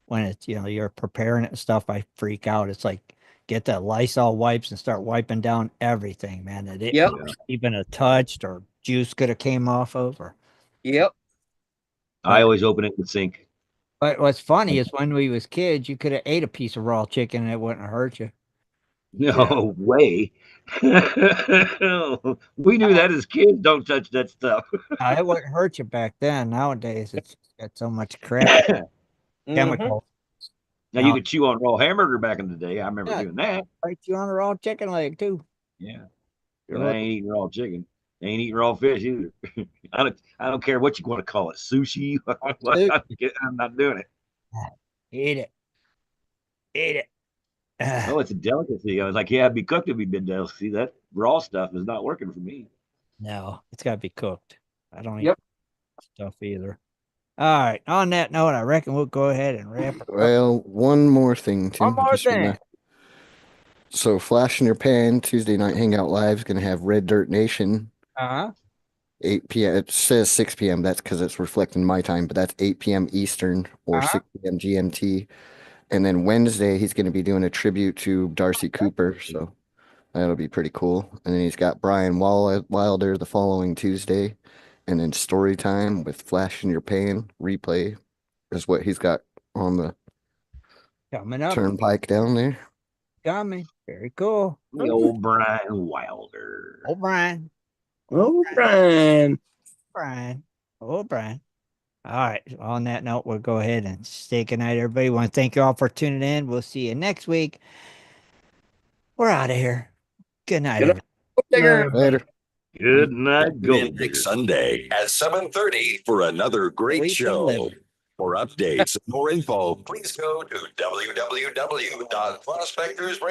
when it's you're preparing it and stuff. I freak out. It's like get the Lysol wipes and start wiping down everything, man. That it Yep. even a touched or juice could have came off of. Yep. I But always open it in the sink. but what's funny is when we was kids, you could have ate a piece of raw chicken and it wouldn't hurt you. No way. We knew that as kids. Don't touch that stuff. It wouldn't hurt you back then. Nowadays, it's got so much crap Mm-hmm. chemicals. Now you could chew on raw hamburger back in the day. I remember Yeah, doing that. bite you on a raw chicken leg too. Yeah, but I ain't eating raw chicken. I ain't eating raw fish either. I don't care what you want to call it, sushi. I'm not doing it. Eat it. Eat it. Oh, it's a delicacy. I was like, yeah, it'd be cooked. It'd be a delicacy. That raw stuff is not working for me. No, it's got to be cooked. I don't eat Yep. stuff either. All right. On that note, I reckon we'll go ahead and wrap it up. Well, one more thing, Tim. One more Just wanna- thing. So, Flash in Your Pan Tuesday Night Hangout Live is going to have Red Dirt Nation, Uh-huh. 8 p.m. It says 6 p.m. That's because it's reflecting my time, but that's 8 p.m. Eastern or Uh-huh. 6 p.m. GMT. And then Wednesday, he's going to be doing a tribute to Darcy Cooper. So that'll be pretty cool. And then he's got Brian Wilder the following Tuesday. And then Story Time with Flash in Your Pan replay is what he's got on the Coming up. turnpike down there. Coming. Very cool. The old Brian Wilder. Oh, Brian. Oh, Brian. Brian. Oh, Brian. All right. On that note, we'll go ahead and say goodnight, everybody. Want to thank you all for tuning in. We'll see you next week. We're out of here. Good night, Good everybody. night. Later. Good night, Tune in Gold next Digger. Sunday at 7:30 for another great Sleep and show. live. For updates and more info, please go to www.prospectorsradio.com.